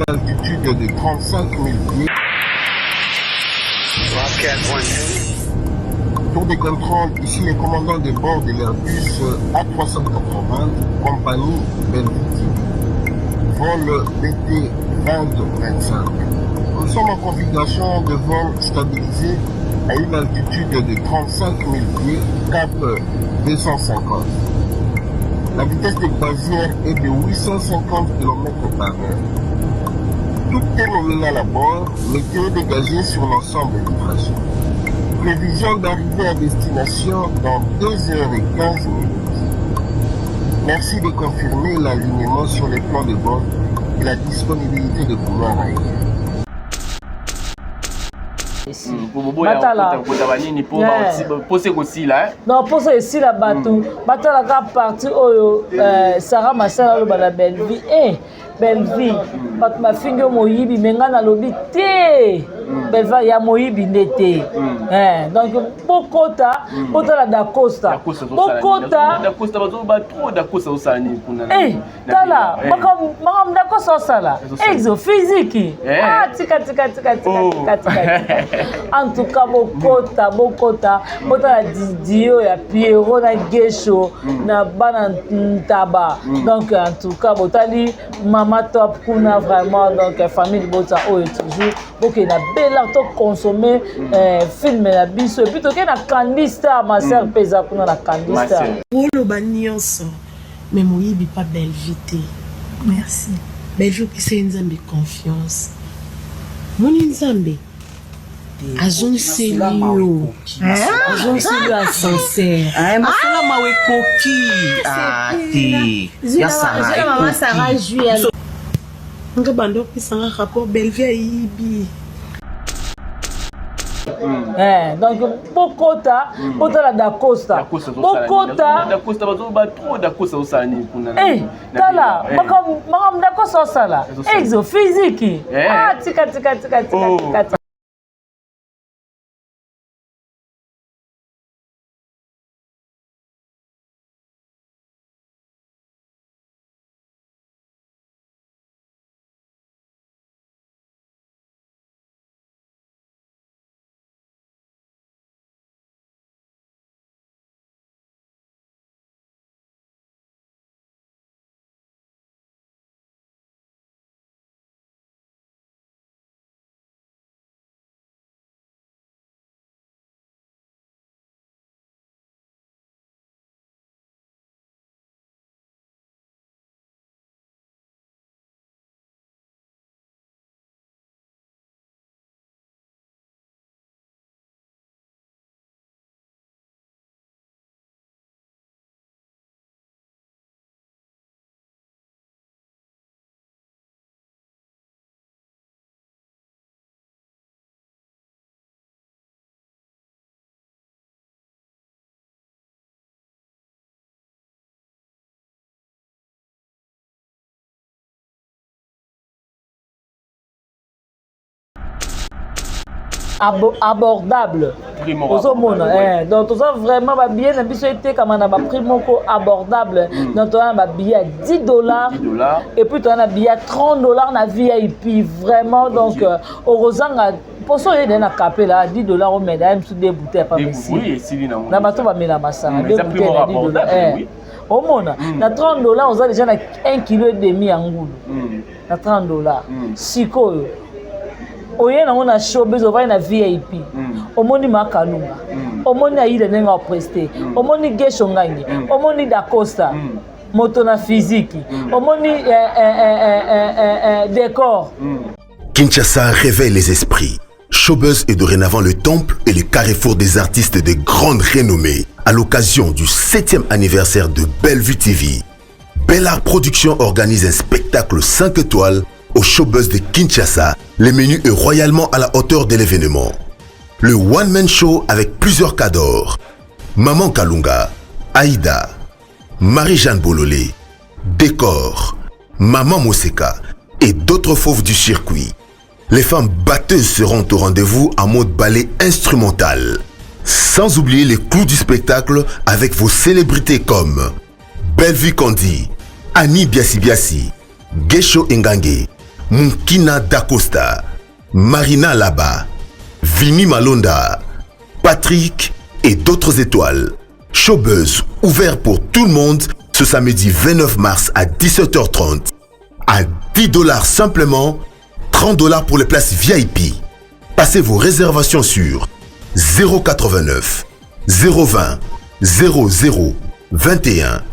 altitude de 35 000 pieds. Pour des contrôles, ici les commandants de bord de l'Airbus A380, compagnie Belgique, vol BT 2025. Nous sommes en configuration de vol stabilisé à une altitude de 35 000 pieds, cap 250. La vitesse de croisière est de 850 km par heure. Tout est nominal à bord, météo dégagée sur l'ensemble du trajet. Prévision d'arriver à destination dans 2h15. Merci de confirmer l'alignement sur les plans de bord et la disponibilité de couloirs aériens. Non, pour ça ici la bateau. Bateau la grande partie Sarah Massala la belle vie. Belle vie. Ma fille Moyibi mengana lobi té. Belle vie ya Moyibi n'était. Donc Bokota, Bota la Dacosta. Bokota. Dacosta ba trop Dacosta osani kuna. Tala, makam Dacosta osala. Exo physique. Ah tika. En tout cas, Bokota, Bota la Didio, ya Pierrot, na Gesho, na Bana Ntaba. Donc, en tout cas, Botali, Mama Top, Kuna, vraiment, donc, famille Bota, toujours. Ok, na belle to consommer film la biso. Et puis, ok, na Candy Star, ma sœur Pesa, Kuna, na Candy Star. Pour le bagnos, mais Moyibi pas belle vité. Merci. Belle jour qui c'est une zambe confiance. Mon Nzambe. Azon Selio. Azon Selio à sincère. Masala mawe koki. Ya Sarah Julie. Nga bando pisanga rapport Bellevue Ibi. Donc Bokota, Bota la Dacosta. Bokota. Dacosta ba trop Dacosta osani kuna. Tala, makam Dacosta osala. Exo physique. Ah tika. Abordable. Donc tout ça vraiment va bien la biso été comme on a prix moko abordable. Donc on a un billet à $10 et puis on a un billet à $30 na VIP vraiment donc heureusement pour ça il y a un capé là $10 au mesdames sous des bouteilles pas possible. Na bato ba mela masanga des bouteilles à $10. Au monde na $30 on a déjà 1,5 kg en goulou. Na $30. Siko oye na ona showbiz ovai na VIP. Omoni makalunga. Omoni aide nenga prester. Omoni Gesho ngangi. Omoni Dacosta. Moto na physique. Omoni décor. Kinshasa réveille les esprits. Showbuzz est dorénavant le temple et le carrefour des artistes de grande renommée à l'occasion du 7e anniversaire de Bellevue TV. Bellart Productions organise un spectacle 5 étoiles au Showbuzz de Kinshasa. Le menu est royalement à la hauteur de l'événement. Le one-man show avec plusieurs cadors. Maman Kalunga, Aïda, Marie-Jeanne Bololé, Décor, Maman Moseka et d'autres fauves du circuit. Les femmes batteuses seront au rendez-vous en mode ballet instrumental. Sans oublier les clous du spectacle avec vos célébrités comme Bellevue Kandi, Annie Biasi Biasi, Gesho Ngange, Munkina Dacosta, Marina Laba, Vini Malonda, Patrick et d'autres étoiles. Showbuzz ouvert pour tout le monde ce samedi 29 mars à 17h30 à $10 simplement, $30 pour les places VIP. Passez vos réservations sur 089 020 00 21.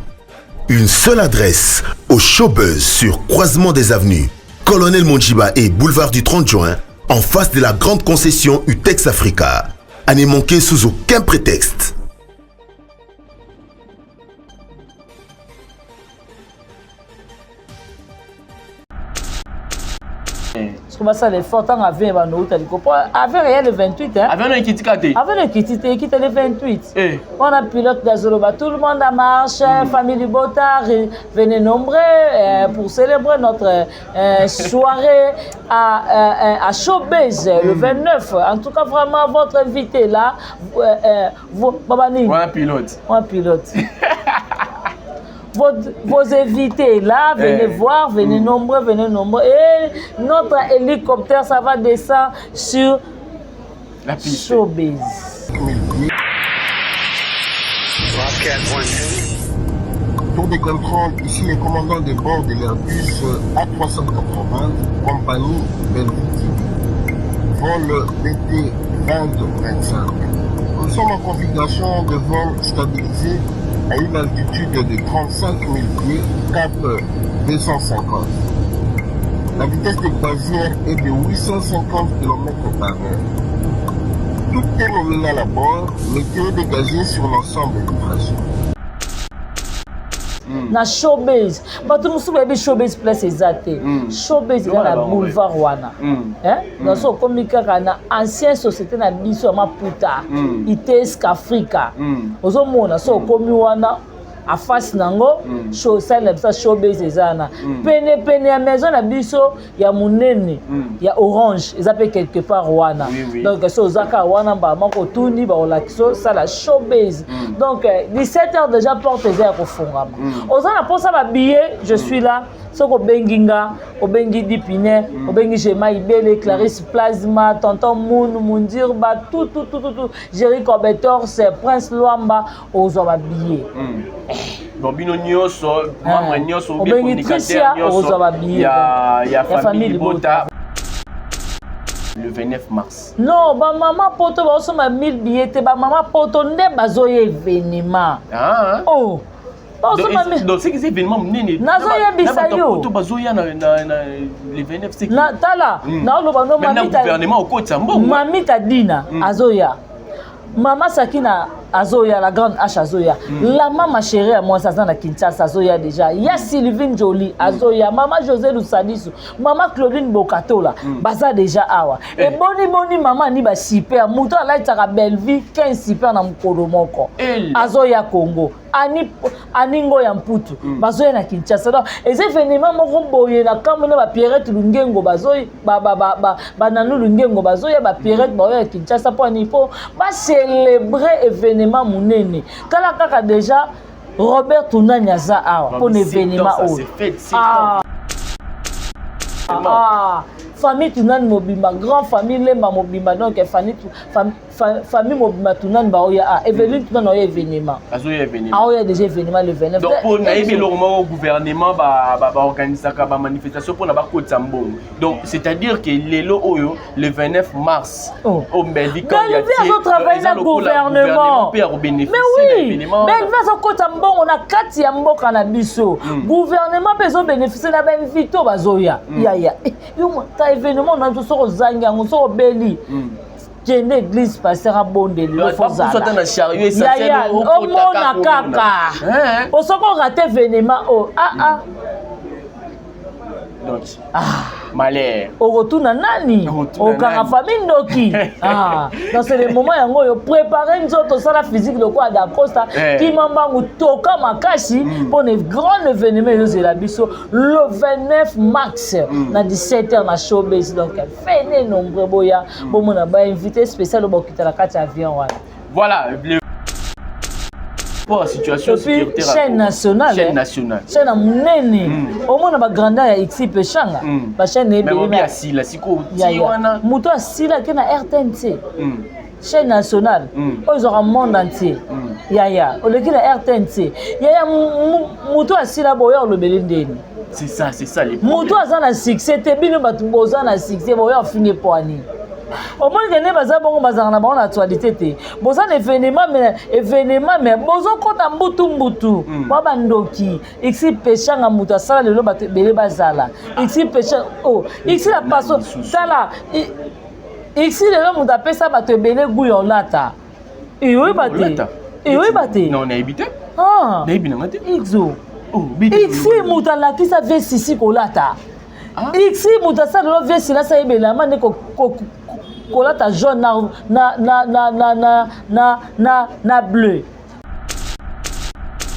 Une seule adresse au Showbuzz sur Croisement des Avenues, Colonel Monjiba et Boulevard du 30 juin, en face de la grande concession Utex Africa. À ne manquer sous aucun prétexte. Comment ça les forts tant avec nous avec rien le 28 hein Avec un équipe avec le quitte le 28 eh on a pilote d'Azoloba tout le monde a marche famille du Botard venez nombreux pour célébrer notre soirée à Showbuzz le 29 en tout cas vraiment votre invité là Babani un pilote Vos invités là, venez voir, venez nombreux. Et notre hélicoptère, ça va descendre sur la piste. Showbuzz. Tour de contrôle, ici les commandants de bord de l'Airbus A380, compagnie Belgique, vol BT 2025. Nous sommes en configuration de vol stabilisé à une altitude de 35 000 pieds, cap 250. La vitesse de croisière est de 850 km/h. Tout est nominal à bord, météo dégagée sur l'ensemble du trajet. Na Showbuzz, bato musu baby Showbuzz place ezate. Showbuzz dans la boulevard wana. Hein? Dans ce communiquera na ancienne société na biso Maputa. Itesk Africa. Ozomona so komi wana a face nango show sale ça Showbuzz ezana. Pene ya maison na biso ya munene ya orange ezapé quelque part wana. Donc so zaka wana ba mako tuni ba olakiso ça la Showbuzz. Donc 17h déjà porte ezaya ko fungama. Ozana pour ça ba billet, je suis là. Soko Benginga, Obengi Dipine, Obengi Jema Ibele, Clarisse Plasma, Tonton Moun, Mundirba, tout. Jerry Corbetor, c'est Prince Luamba, Ozoba billet. Bobino Nyoso, Maman Nyoso, Obengi Tricia, Ozoba billet. Il y a famille Bota. Le 29 mars. Non, ba maman poto ba osoma 1000 billets, ba maman poto nde bazoye événement. Ah. Oh. Donc c'est que ces événements menés. Nazoya bisayo. To bazoya na le 29 c'est. Na tala, na lo bano mamita. Gouvernement au côté Sambo. Mamita Dina Azoya. Maman Sakina Azoya, la grande H Azoya. La maman chérie à moi, ça na Kinshasa Azoya déjà. Il y a Sylvine Jolie Azoya. Maman José Lusadisu. Maman Claudine Bokatola. Baza déjà awa. Et boni maman ni ba super. Mouto ala itaka belle vie 15 super na mukolo moko. Azoya Congo. Aningo ya mputu. Bazoya na Kinshasa. Donc, les événements moko boye na kamona ba Pierrette Lungengo bazoya ba nanu Lungengo bazoya ba Pierrette boye Kinshasa pour nipo ba célébrer événement munene. Kala kaka déjà Robert Tunani aza awa pour l'événement famille Tunani Mobimba, grande famille Lemba Mobimba, donc famille Mobimba Tunani Baoya, Eveline Tunani Oya événement. Ah oui, déjà événement le 29. Donc pour naïbe le gouvernement va organiser une manifestation pour la côte Sambo. Donc c'est-à-dire que le 29 mars au Belgique il y a travailler dans le gouvernement. Mais oui, Belgique au côte Sambo on a 4 yambo canabiso. Gouvernement besoin bénéficier na ben vito bazoya. Ya. Événement on a tout sur Zanga, on sur Beli. Kende église passer à Bondé le Fozala. Pas pour chariot ça c'est au mona kaka. Au soko raté événement donc malheur. Au retour na nani? Au kanga famille ndoki. Dans ce moment yango yo préparer nzoto sala physique de quoi d'Acosta qui mamba mutoka makashi pour un grand événement de la biso le 29 mars na 17h na Showbuzz. Donc venez nombreux boya pour mon invité spécial au bokita la carte avion. Voilà Pour la situation sécuritaire. Chaîne nationale. Chaîne nationale. Chaîne monene. Au moins na grandeur ya XP Peshanga. Ba chaîne mais on bien si la siko tiwana. Muto asila ke na RTNC. Chaîne nationale. Ils auront monde entier. Yaya, au lieu de la RTNC. Yaya muto asila boya le belindeni. C'est ça les muto azana succès te bino batu bozana succès boya fini poani. Au moins que ne baza bongo bazana na actualité te. Bozana événement mais bozo kota mbutu. Ba bandoki. Ixi Peshanga muto asala lelo batu bele bazala. Ixi Peshanga ixi la paso sala ixi lelo muto apesa batu bele guyo lata. Oui bate. Non, on a évité. Ah. On a évité ngate. Ixo. Ixi muto la kisa V6 kolata. Ixi muto asala lelo V6 la sa ebela mane kolata jaune na bleu.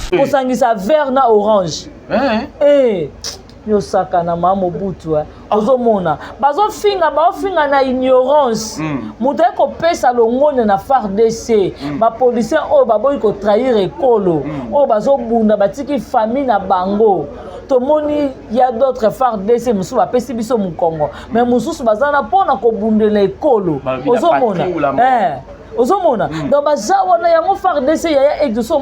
Kosangisa vert na orange. Yo saka na mamo butu ozomona bazofinga na ignorance muto eko pesa longone na FARDC ba policier o baboyi ko trahir ekolo o bazobunda batiki famille na bango. Tomoni ya d'autres FARDC musu ba pesi biso mu Congo mais mususu bazana pona ko bundela ekolo ozomona donc bazawa na yango FARDC ya exo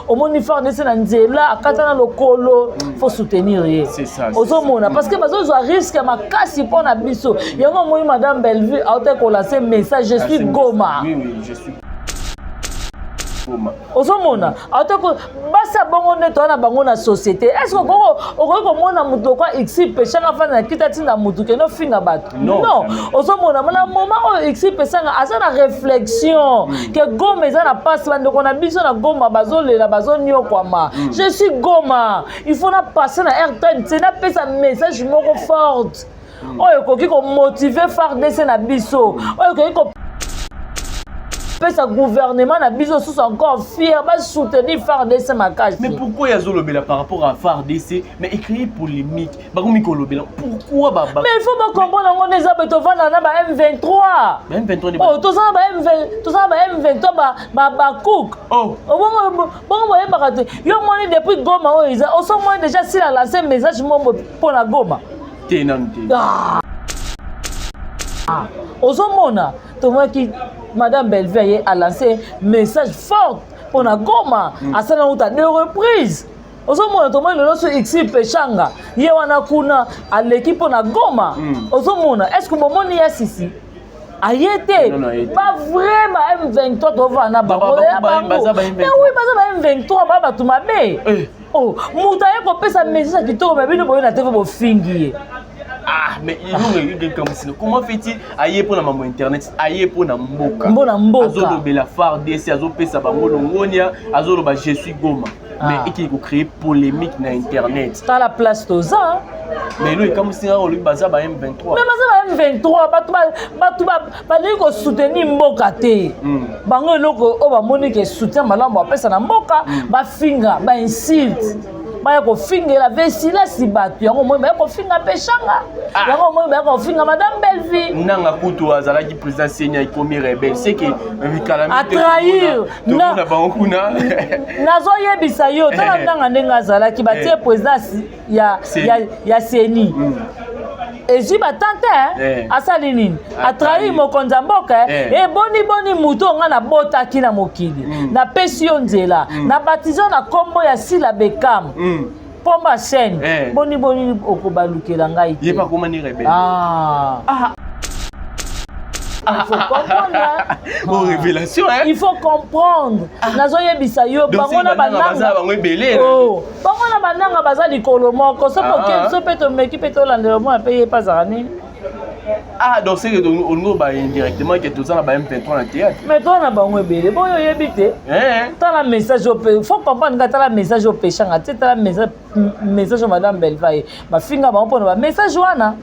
omoni FARDC na nzela akatana lokolo faut soutenir ye ozomona parce que bazo risque makasi pona biso yango moi madame Bellevue a été ko lancer message je suis Goma. Oui, je suis ozomona atako basa bongo neto na bango na société est-ce que oko mona muto kwa XP Peshanga fa na kitati na mutu ke no finga bato non ozomona na moment o XP Peshanga asa na réflexion que Goma eza na passe bande ko na biso na Goma bazolela bazonyo kwama je suis Goma il faut na passer na RTN c'est na pesa message moko fort oyo koki ko motiver FARDC na biso oyo koki ko sa gouvernement na biso sous encore fier va soutenir FARDC makasi. Mais pourquoi yazo lobela par rapport à FARDC mais écrit polémique bakomi ko lobela pourquoi baba mais il faut pas comprendre on les a betovana na ba M23 M23 oh to ça ba M23 ba cook bon ba te yo moni depuis Goma o ils on sont moi déjà si la lancer message mombo pour la Goma tenante ozomona to moi qui madame Bellevue a lancé message fort pour la Goma à ça na deux reprises ozomona to moi le loso XP Peshanga ye wana kuna à l'équipe na Goma ozomona est-ce que bomoni ya sisi ayete pas vraiment M23 devant na bango mais oui baza M23 baba tumabe muta yeko pesa message kitoko mais bino boyo na TV bo fingi. Mais comment fait-il aille pour la maman internet aille pour la mboka azolo bela FARDC azo pesa bango longonia azolo ba je suis Goma mais il faut créer polémique na internet ta la place toza mais lui comme si on lui baza ba M23 mais baza M23 batu ba liko soutenir mboka te bango eloko o ba moni ke soutien malamu apesa na mboka ba finga ba insulte baya ko finga la vesila si batu yango moi baya ko finga Peshanga yango moi baya ko finga madame Bellevue nanga kutu azala ki président Senya ikomi rebelle c'est que a trahir na bankuna nazo yebisa yo tala nanga ndenga azala ki batie président ya Seni ezwi batante asali nini atrahi mokonzi ya mboka boni mutu nga na botaki na mokili na pesi yo nzela na batizo na kombo ya Sila Bekam pomba chaîne boni okobalukela ngai te yepa komani rebelle il faut comprendre bon révélation il faut comprendre nazo yebisa yo bango na bananga bango ebele bango na bananga baza likolo moko so pe to meki pe to landelo mo pe pas zani donc c'est que on va indirectement que tout ça na ba M23 na théâtre mais toi na bango ebele boyo yebite ta la message faut comprendre ka ta la message au Peshanga ta la message message à madame Belvaye ba finga ba mpona ba message wana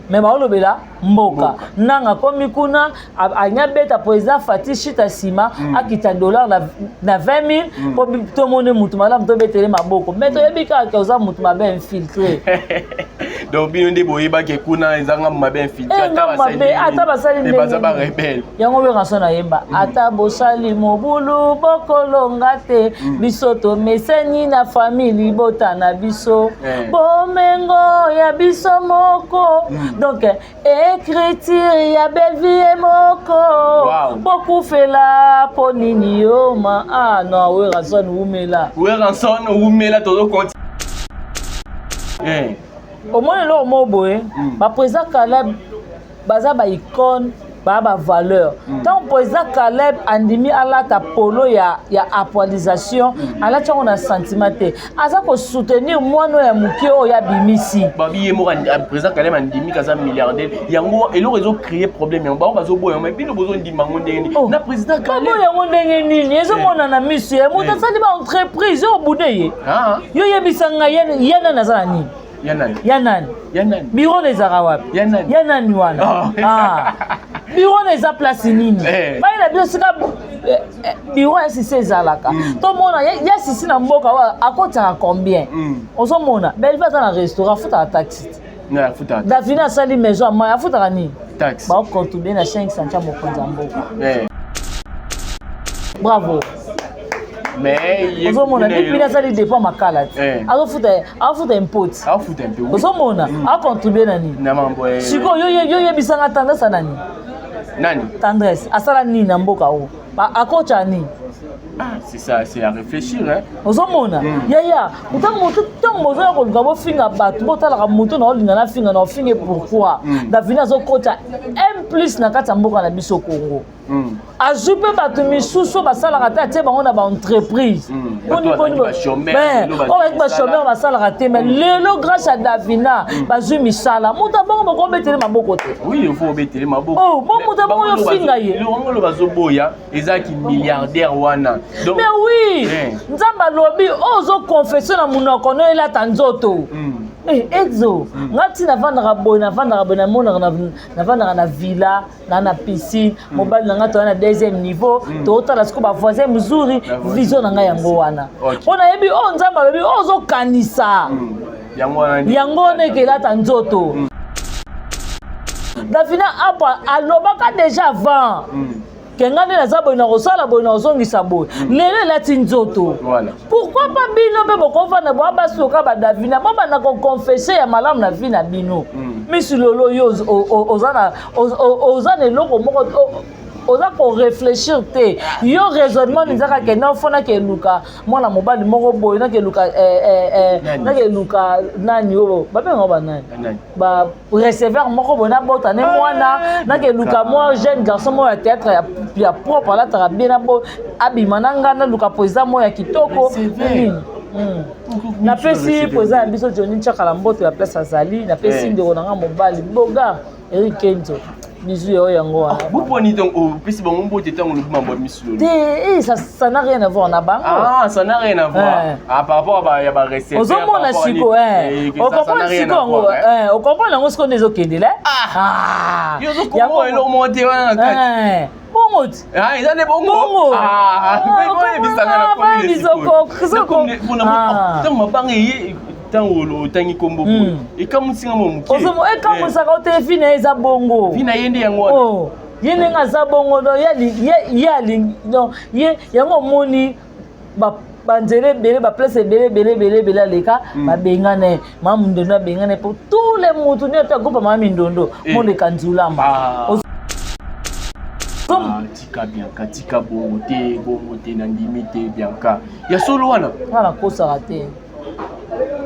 mais ba olobela mboka nanga komi kuna anya beta président Fatih Chita Sima akita dollar na 20 000 pour tout monde mutu madame to betele maboko mais to yebika ka oza mutu mabe infiltré donc bino nde boyeba ke kuna ezanga mabe infiltré ata basali ndenge baza ba rebelle yango be raso na yemba ata bosali mobulu bokolonga te biso to meseni na famille botana biso bomengo ya biso moko donc écriture ya Belleville moko bokufela ponini yoma non we rason umela todo konti au moins là au moboé ba président Caleb baza ba icône ba valeur tant président Caleb andimi ala ta polo ya actualisation ala tchongo na sentiment te aza ko soutenir mwana ya mukie o ya bimisi babi ye mo président Caleb andimi kaza milliardaire yango elo rezo créer problème yango ba bazo boyo mais bino bozo ndima ngondeni na président Caleb yango ndenge nini ezo mona na misu ye muta sali ba entreprise o budeye yo yebisanga yena nazala nini Yanani Biro les Arabes Yanani wana Biro les a place nini ba ina bio sika biro si sezalaka to mona ya sisi na mboka wa akota combien ozo mona Belva za na restaurant futa taxi na futa Davina sali maison à moi futa ni taxi ba ko contribuer na 500 cha mokonza mboka bravo mais ozo mona depuis na sali dépend makala azo futa impôt ozo mona a contribuer nani na mambo siko yo yebisanga tendance nani tendresse asala nini na mboka o akocha nini c'est ça, c'est à réfléchir hein ozo mona yaya utango mozo ya koluka bo finga batu botala moto na olinga na finga na finge pourquoi Davina zo kocha M+ na kati mboka na biso Congo azupe batu misusu basalaka te atie bango na ba entreprise ba chômeur basalaka te mais lelo grâce à Davina bazui misala muta bango bako betele maboko te oui il faut betele maboko bon muta bango yo finga ye le wango lo bazoboya ezaki milliardaire wana donc mais oui nzamba lobi ozo confession na munoko no ela tanzoto exo ngati na vanda boy na mona na vanda na villa na piscine mobile na ngati na deuxième niveau to tala siko ba voisin mzuri vision na nga yango wana ona yebi nzamba lobi ozo kanisa yango ne ke la tanzoto Davina apa alobaka déjà avant kengane na zabo na rosala boy na ozongisa boy lele lati nzoto pourquoi pas bino pe bokova na boa basoka ba Davina baba na ko confesser ya malamu na vie na bino misi lolo yo ozana eloko moko oza ko réfléchir te yo raisonnement nzaka ke na fona ke luka mwana mobali moko boy na ke luka nani yo ba benga ba nani ba receveur moko boy na bota ne mwana na ke luka moi jeune garçon mo ya théâtre ya propre la tara bien na bo abima na ngana luka président mo ya kitoko na pesi président biso Johnny Chakala mboto ya place azali na pesi ndeko na nga mobali boga Eric Kenzo bisu yo yango wana buponi donc pesi bango mbote tango le mambo misulu ça n'a rien à voir na bango ça n'a rien à voir par rapport à ya ba recette ozo mona siko on comprend siko on comprend nango siko nezo kendele yo zo ko elo monte wana kati bongo eza ne bongo bisanga na kwa bizoko tango mabanga ye tango tangi kombo e kamusinga mo muke ozomo e kamusaka otefina eza bongo vina yende yango yende ngaza bongo do yali no ye yango moni banzele bele ba place bele aleka babengane mamu ndondo abengane pour tous les mutu ne ta groupe mamu ndondo monde kanzulamba tika bongo te na ndimi te bianca ya solo wana kosaka te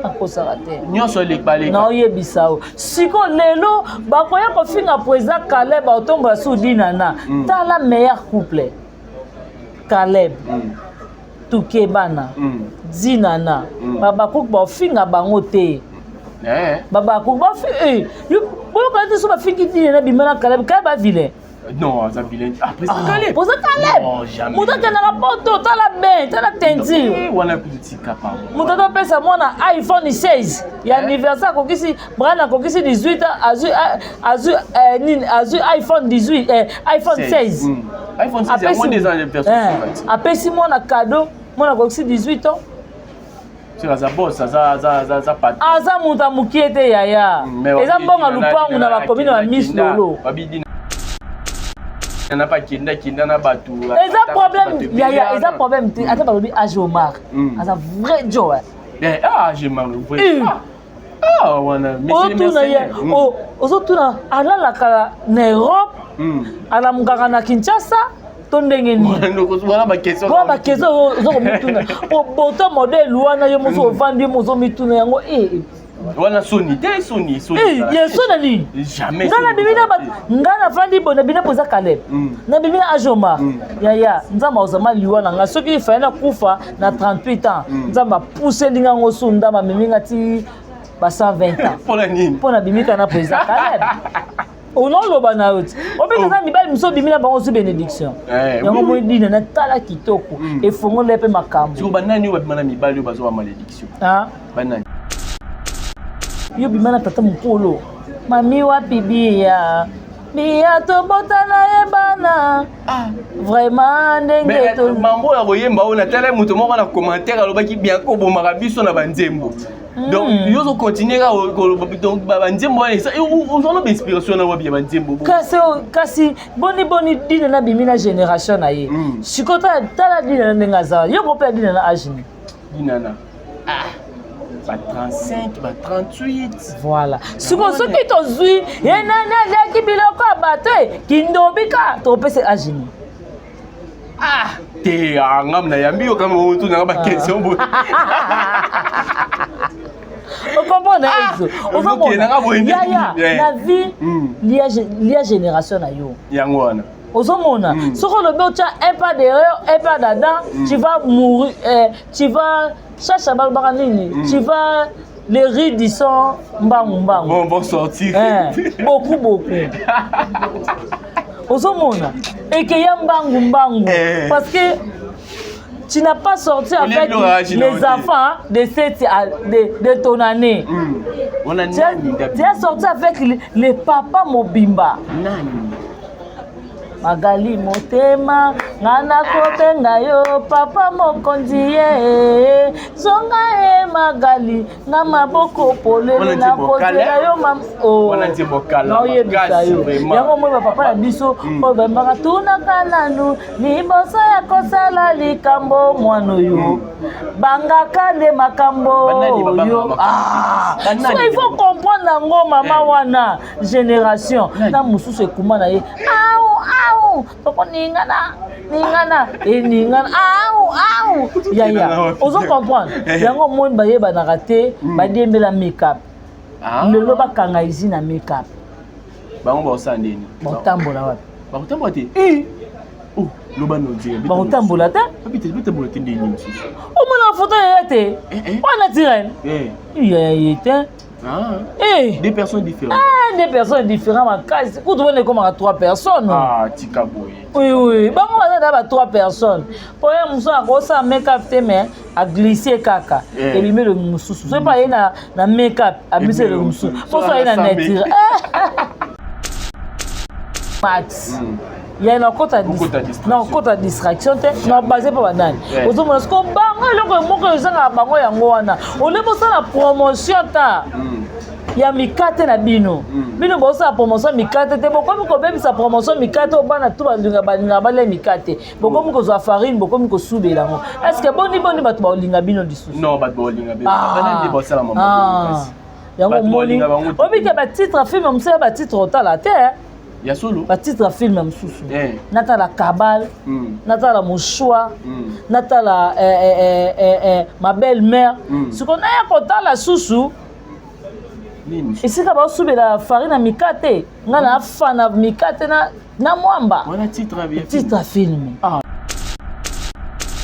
akosaka te nyonso elekbaleka na oyebisa o siko lelo bakoya kofinga président Caleb otombola sudina na tala meilleur couple Caleb Tukebana Zinana babakoki bafinga bango te babakoki bafinga boyoka te so bafingi dine na bimana Caleb kaya bavile Non, ça vilain. Ah, président Caleb. Président Caleb. Non, jamais. Moto qui n'a pas poto, t'as la bain, t'as la teinture. On a plus de tika par Moto qui appelle ça moi iPhone 16. Il y a anniversaire kokisi, brana kokisi 18 azu iPhone 18, iPhone 16. iPhone 16 il y a moins des anniversaires. Après si moi na cadeau, moi na kokisi 18 ans. C'est ça boss, ça pas. Aza muta mukiete yaya. Eza mbonga lupangu na ba commune ba Miss Lolo. Il n'y a pas kinda na batu. Eza problème yaya, eza problème te ata ba lobi age Omar. Eza vrai joie. Ah, j'ai mal vrai. Ah, wana merci. Ozo tuna ala la na Europe. Ala mungaka na Kinshasa. Tondengeni. Voilà ma question. Voilà ma question. Ozo mituna. O boto modèle wana yo mozo vandi mozo mituna yango Wana Sony, t'es Sony. Il Sony. Jamais. Ngana fandi bona bina poza Caleb. Na bina Ajoma. Yaya, nzamba ozama liwana nga soki faina kufa na 38 ans. Nzamba pousser linga ngosunda ma miminga ti ba 120 ans. Pona nini? Pona bimika na poza Caleb. Ono loba na oti. Obe za mibali mso bimina bango su bénédiction. Yango mo dina na tala kitoko e fongo lepe makambo. Yo banani yo bimana mibali yo bazo ba malédiction. Ah. Banani. Yo bimana tata mukolo. Mami wapi bia? Bia to botana ebana. Vraiment ndenge to. Mambo ya koyemba ona tala muto moko na commentaire alobaki bien ko bomaka biso na banzembo. Donc yo zo continuer ka donc banzembo ça on a inspiration na wabi banzembo. Kasi boni dina na bimina génération na ye. Sikota tala dina ndenga za. Yo ko pe dina na agini. Dina na. Ba 35, ba 38. Voilà. Siko soki to zui, yenana leki biloko abato kindobika to pese agini. Ah, te ngam na yambi yo kama mutu na ba question bo. On comprend eso. On comprend. Ya la vie liya génération na yo. Yango wana. Ozomona, soko le tu as un pas d'erreur, un pas d'adam, tu vas mourir, tu vas chercher balbaranini, tu vas les rides ils sont mbang. Bon sortir. Beaucoup. Ozomona, et que ya mbang parce que tu n'as pas sorti avec les enfants de ton année. Tu as sorti avec les papas mobimba. Magali motema ngana kotenga yo papa mokonzi ye zonga e Magali na maboko polele na kotela yo mam wana nzibokala no yebisa yo yango mo papa na biso o bembaka tuna kananu ni boso ya kosala likambo mwano yo bangaka nde makambo yo so il faut comprendre ngo mama wana génération na mususu ekuma na ye toko ningana yaya ozo comprendre yango monde bayeba na raté badembela make-up lelo bakanga ici na make-up bango ba ndeni batambola wapi oh loba no dire batambola te batambola te ndeni mususu omona photo yete wana tirene yaya te des personnes différentes. Des personnes différentes, ma case. Vous devez comme à 3 personnes. Ah, tika boy. Oui. Bah moi on a 3 personnes. Pour un muso à grossa make-up mais à glisser caca. Et lui met le muso. C'est pas na make-up à glisser le muso. Pour ça il a net. Max. Il y a une côte à distraction, non basé pas banane. Aux hommes, ce qu'on bango, le mot que ça bango yangoana. On est pour ça la promotion ta. Il y a mikate na bino. Bino bosa promotion mikate te boko ko bebi sa promotion mikate obana tout balinga bale mikate. Boko ko zo farine, boko ko soubela ngo. Est-ce que boni bato ba linga bino disu? Non, bato ba linga bino. Bana ndi bosa la maman. Yango moni. Obi ke ba titre film mse ba titre otala te. Ya solo ba titre film msusu nata la kabal nata la mouchoir nata la ma belle-mère ce qu'on a kota la susu ici ka ba subela farine mikate ngana fana mikate na mwamba wana titre film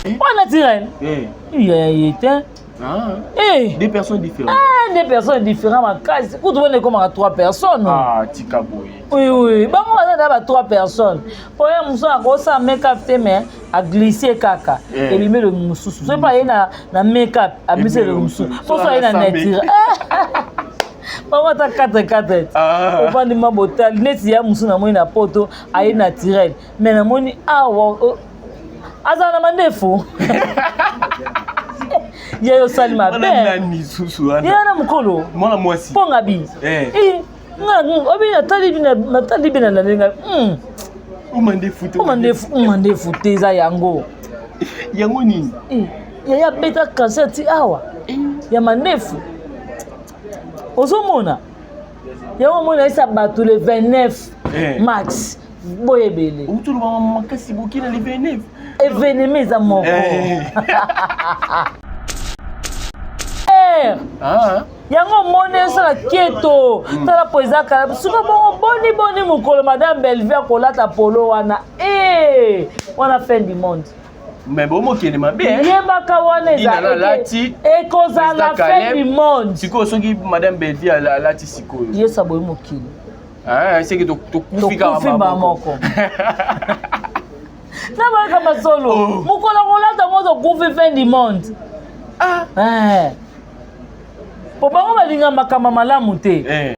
wana tirene yete Deux personnes différentes. Des personnes différentes ma case. Vous devez comme à 3 personnes. Tika boy. Oui. Bah moi on a 3 personnes. Pour un muso a gosa make-up mais a glisser kaka. Et lui met le musu. C'est pas na make-up a glisser le musu. Pour ça il a nettir. Maman ta 4. Au pas de ma botal net ya musu na moi na poto a naturel. Mais na moni azana mandefu. Ya yo salima be. Ya na mukolo. Mwana mwasi. Ponga bi. Obi na tali bina na lenga. Umande futé za yango. Yango nini? Ya beta cancer ti awa. Ya mandefu. Ozomona. Ya mona isa batu le 29 max. Boyebele. Utu ba makasi bokina le 29. Événement za moko. Yango mone sala kieto tala poeza kala suka bongo boni mukolo madame Belvia kolata polo wana wana fin du monde. Mais bon mo kene mabe yebaka wana lati ekoza la fin du monde. Siko soki madame Belvia lati siko. Yesa boy mokili. C'est que to kufika moko. Na ba kama solo. Mukolo kolata moto kufi fin du monde. Po bango balinga makama malamu te.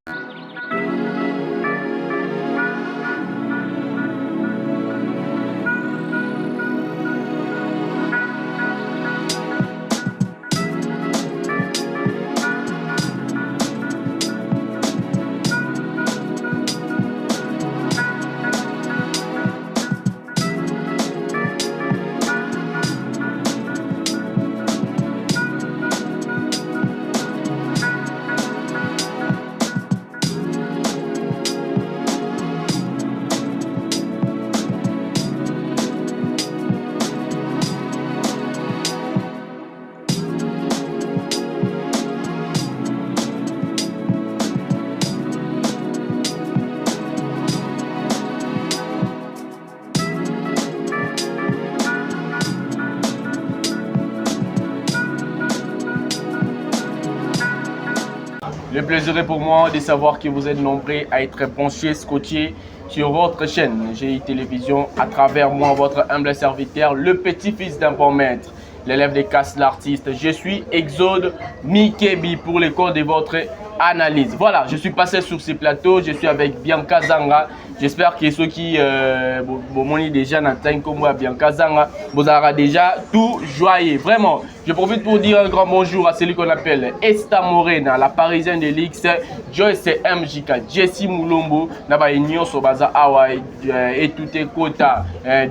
Le plaisir est pour moi de savoir que vous êtes nombreux à être branchés, scotchés sur votre chaîne GI Télévision à travers moi, votre humble serviteur, le petit-fils d'un bon maître, l'élève de Casse l'artiste. Je suis Exode Mikebi pour le code de votre analyse. Voilà, je suis passé sur ce plateau, je suis avec Bianca Zanga. J'espère que ceux qui m'ont déjà n'atteignent comme moi Bianca Zanga, vous aurez déjà tout joyeux. Vraiment, je profite pour dire un grand bonjour à celui qu'on appelle Esta Morena, la parisienne de l'X, Joyce MJK, Jessie Moulombo, Naba Union Sobaza Awa et tout est Kota,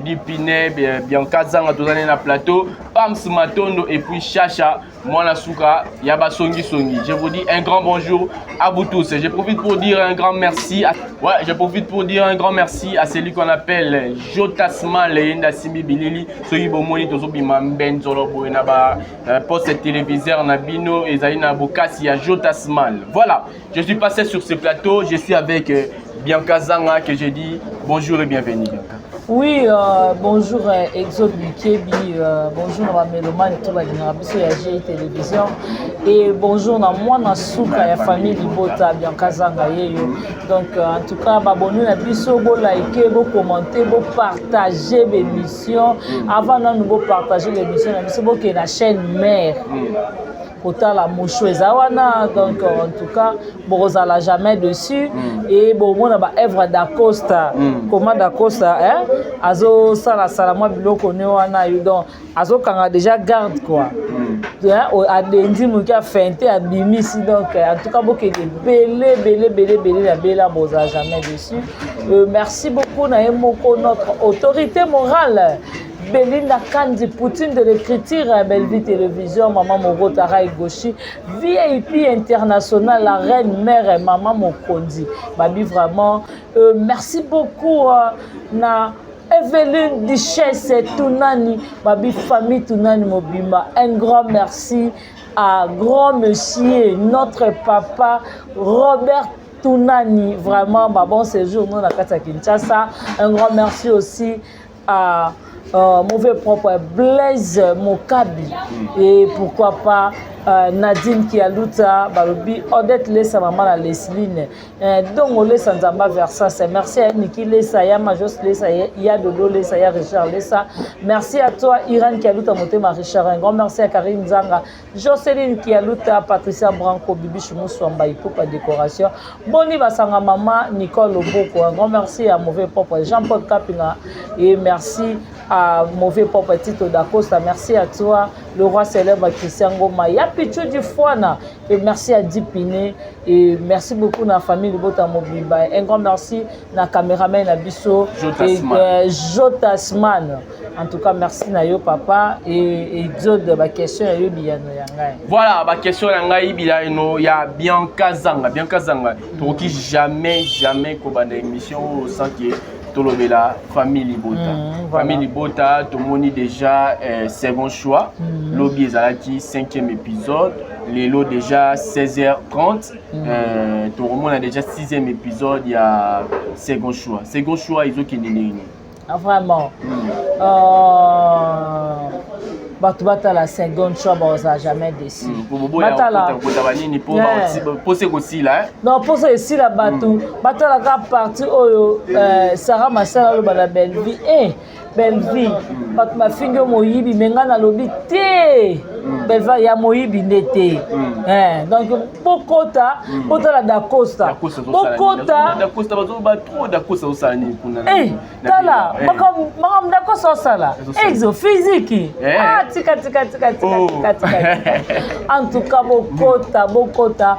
Dipine, Bianca Zanga, tous les plateau, Pams Matondo et puis Chacha, Mwana Souka, Yaba Songi Songi. Je vous dis un grand bonjour à vous tous. Je profite pour dire un grand merci à celui qu'on appelle Jotasma Leyenda Simi Bilili, Soyi Bomoni Tozobi Mamben Zolo Boenaba, poste téléviseur Nabino et Zaina Bokasi à Jotasmal. Voilà, je suis passé sur ce plateau, je suis avec Bianca Zanga que je dis bonjour et bienvenue Bianca. Oui, bonjour Exode Mikebi, bonjour à Mélomane et tout la génération de GI Télévision et bonjour à moi na Souka ya famille Libota Bianca Zanga yeyo. Donc en tout cas abonnez na biso, bo liker, bo commenter, bo partager l'émission. Avant nous bo partager l'émission na biso bo ke na chaîne mère. Kota la moucho ezawana, donc en tout cas borozala jamais dessus et bon on a ba œuvre d'Acosta comment d'Acosta azo sala moi biloko ne wana donc azo kanga déjà garde quoi a dendi mo ki a feinté a bimisi donc en tout cas boke belé la bela borozala jamais dessus. Merci beaucoup na moko notre autorité morale Belinda Kandi, Poutine de l'écriture, Bellevue Télévision, Maman Moro Tarai Goshi, VIP international, la reine mère Maman Mokondi. Babi vraiment, merci beaucoup na Evelyne Duchesse Tounani, Babi famille Tounani Mobimba. Un grand merci à grand monsieur, notre papa Robert Tounani. Vraiment, bon séjour nous na Kata Kinshasa. Un grand merci aussi à mauvais propre Blaise Mokabi et pourquoi pas Nadine Kialuta Balobi Odette Lesa maman la Lesline donc on laisse Nzamba Versa c'est merci à Niki Lesa ya Majos Lesa ya Dodo Lesa ya Richard Lesa merci à toi Iran Kialuta Motema Richard un grand merci à Karine Zanga Jocelyne Kialuta Patricia Branco Bibi Chimouswamba Ipopa décoration Boni Basanga maman Nicole Loboko un grand merci à mauvais propre Jean-Paul Kapinga et merci à mauvais propre Tito Dacosta merci à toi le roi célèbre Christian Goma Pichu du Fouana et merci à Dipine et merci beaucoup à la famille de Bota Mobiba un grand merci à la caméraman Abisso et Jotasman en tout cas merci à yo papa et d'autres ma question à yo biyano yangai voilà ma question yangai biyano ya Bianca Zanga pour qui jamais ko bana émission au sans que Tolobela, famille Bota. Voilà. Famille Bota, tout le monde déjà second choix. Lobby Zalaki, 5e épisode. Lélo déjà 16h30. Tout le monde a déjà 6e épisode. Il y a second choix. Second choix, ils ont qui n'est pas. Vraiment. Bata la seconde choix, on n'a jamais décidé. Bata la. Non, pour ça ici la bateau. Bata la grande partie où Sarah Massala la belle vie. Belle vie. Bata ma fille Moïbi, mais on a lobby té. Belle vie ya Moïbi n'était. Donc beaucoup ta, beaucoup la Dacosta. Beaucoup ta. Dacosta va trop Dacosta au salon. Tala, makam Dacosta au salon. Exo physique. Tika. En tout cas, Bokota.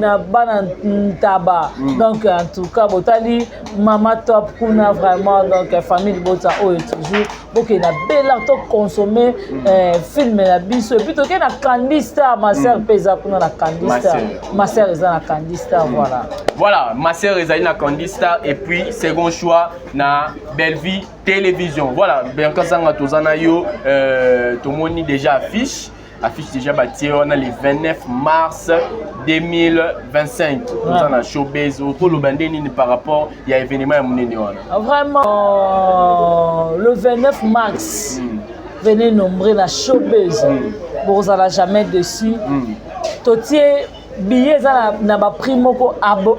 na bana ntaba donc en tout cas botali mama top kuna vraiment donc famille bota o toujours boke na bela to consommer film na biso et puis to ke na Candy Star ma sœur pesa kuna na Candy Star ma sœur eza na Candy Star voilà ma sœur eza na Candy Star et puis second choix na Belle Vie Télévision voilà Bianca Zanga tozana yo to moni déjà affiche déjà bâtie, on a le 29 mars 2025. Nous avons un showbiz par rapport à l'événement. Vraiment, le 29 mars, venez nombrer la showbiz. Vous n'allez jamais dessus. Totier billet na ba prix moko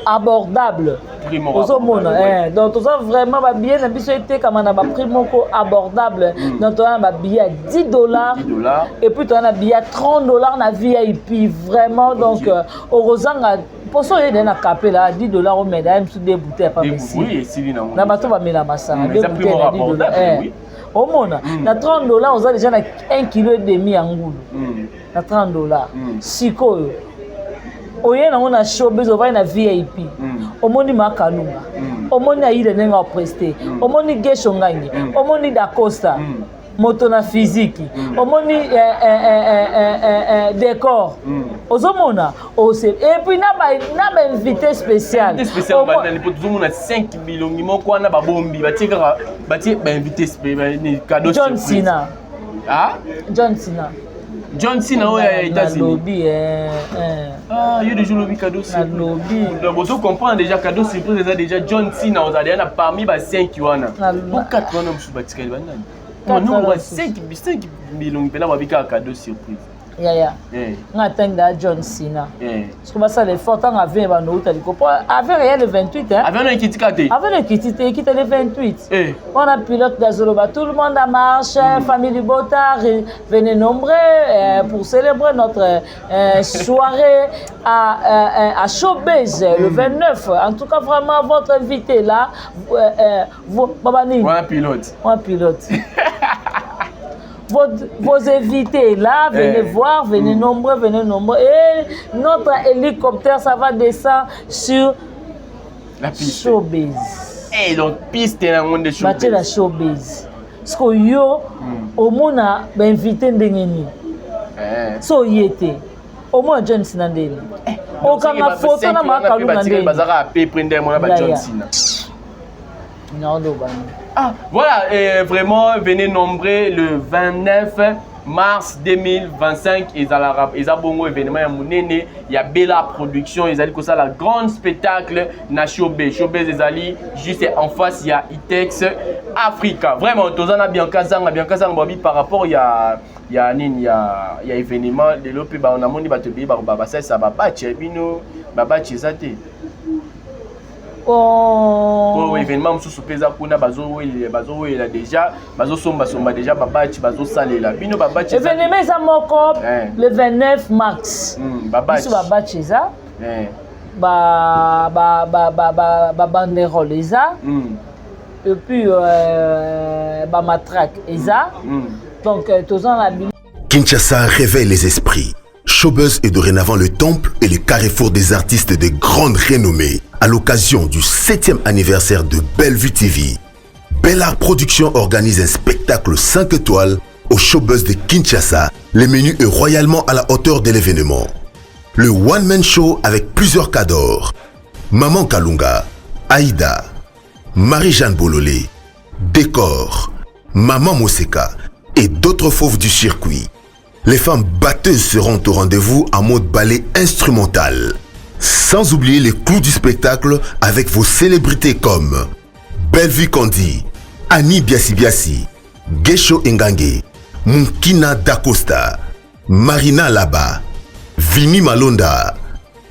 abordable. Donc tout ça vraiment ba billet na biso été comme na ba prix moko abordable. Donc on a ba billet à $10 et puis on a billet à $30 na VIP vraiment donc orozanga pour ça il y a na capé là $10 au médaille sur des bouteilles pas possible. Oui, c'est non. Na bato ba mela masanga des bouteilles à $10. Au monde na $30 on a déjà na 1,5 kg en goulou. Na $30. Siko oye na ona showbiz ova na VIP omoni makalunga omoni aile nenga prester omoni gesho ngangi omoni Dacosta moto na physique omoni décor ozomona ose et puis na ba invité spécial na ozomona 5 bilongi moko na ba bombi batie ba invité spécial cadeau John Cena ah John Cena John Cena aux États-Unis. Lobby, Ah, il y a déjà lobby cadeau surprise. Lobby. Donc, vous comprenez déjà cadeau surprise, déjà John Cena, vous allez parmi les 5 qui sont là. Pour 4 ans, je suis battu. Non, 5 millions de cadeau surprise. Yeah. On attend John Cena. Parce que ça les forts tant avec nous avec le 28 hein. Avec le quitté le 28. On a pilote d'Azoloba, tout le monde a marché, famille du Botard, venez nombreux pour célébrer notre soirée à Showbiz le 29. En tout cas vraiment votre invité là Babani. Un pilote. Vos invités là, venez voir, venez nombreux. Et notre hélicoptère, ça va descendre sur la piste. Showbiz. Et donc, piste est dans le monde de Showbiz. La Showbiz. Parce que yo, au monde a invité Ndengeni. So y était. Au moins, John Cena Ndeli. Au cas où photo na makalu Ndeli. Bazara a payé prendre mon John Cena. Non, ah, voilà, et vraiment, venez nombreux le 29 mars 2025. Ils ont bon événement, il y a Bella Production, ils ont ça la grande spectacle na Showbiz. Showbiz, ils ont juste en face, il y a Itex Africa. Vraiment, tous en a bien casé par rapport il y a événement de l'OP, on a mon ça va battre, ça pour événement sous pesa kuna bazo là déjà bazo somba déjà babachi bazo salela bino babachi événement ça moko le 29 mars babachi babachi ça banderole ça et puis matraque ça donc tous en la Kinshasa réveille les esprits. Showbuzz est dorénavant le temple et le carrefour des artistes de grande renommée à l'occasion du 7e anniversaire de Bellevue TV. Bella Production organise un spectacle 5 étoiles au Showbuzz de Kinshasa. Le menu est royalement à la hauteur de l'événement. Le one-man show avec plusieurs cadors. Maman Kalunga, Aïda, Marie-Jeanne Bololé, Décor, Maman Moseka et d'autres fauves du circuit. Les femmes batteuses seront au rendez-vous en mode ballet instrumental. Sans oublier les clous du spectacle avec vos célébrités comme Bellevue Kandi, Annie Biasi, Gesho Engange, Munkina Dacosta, Marina Laba, Vini Malonda,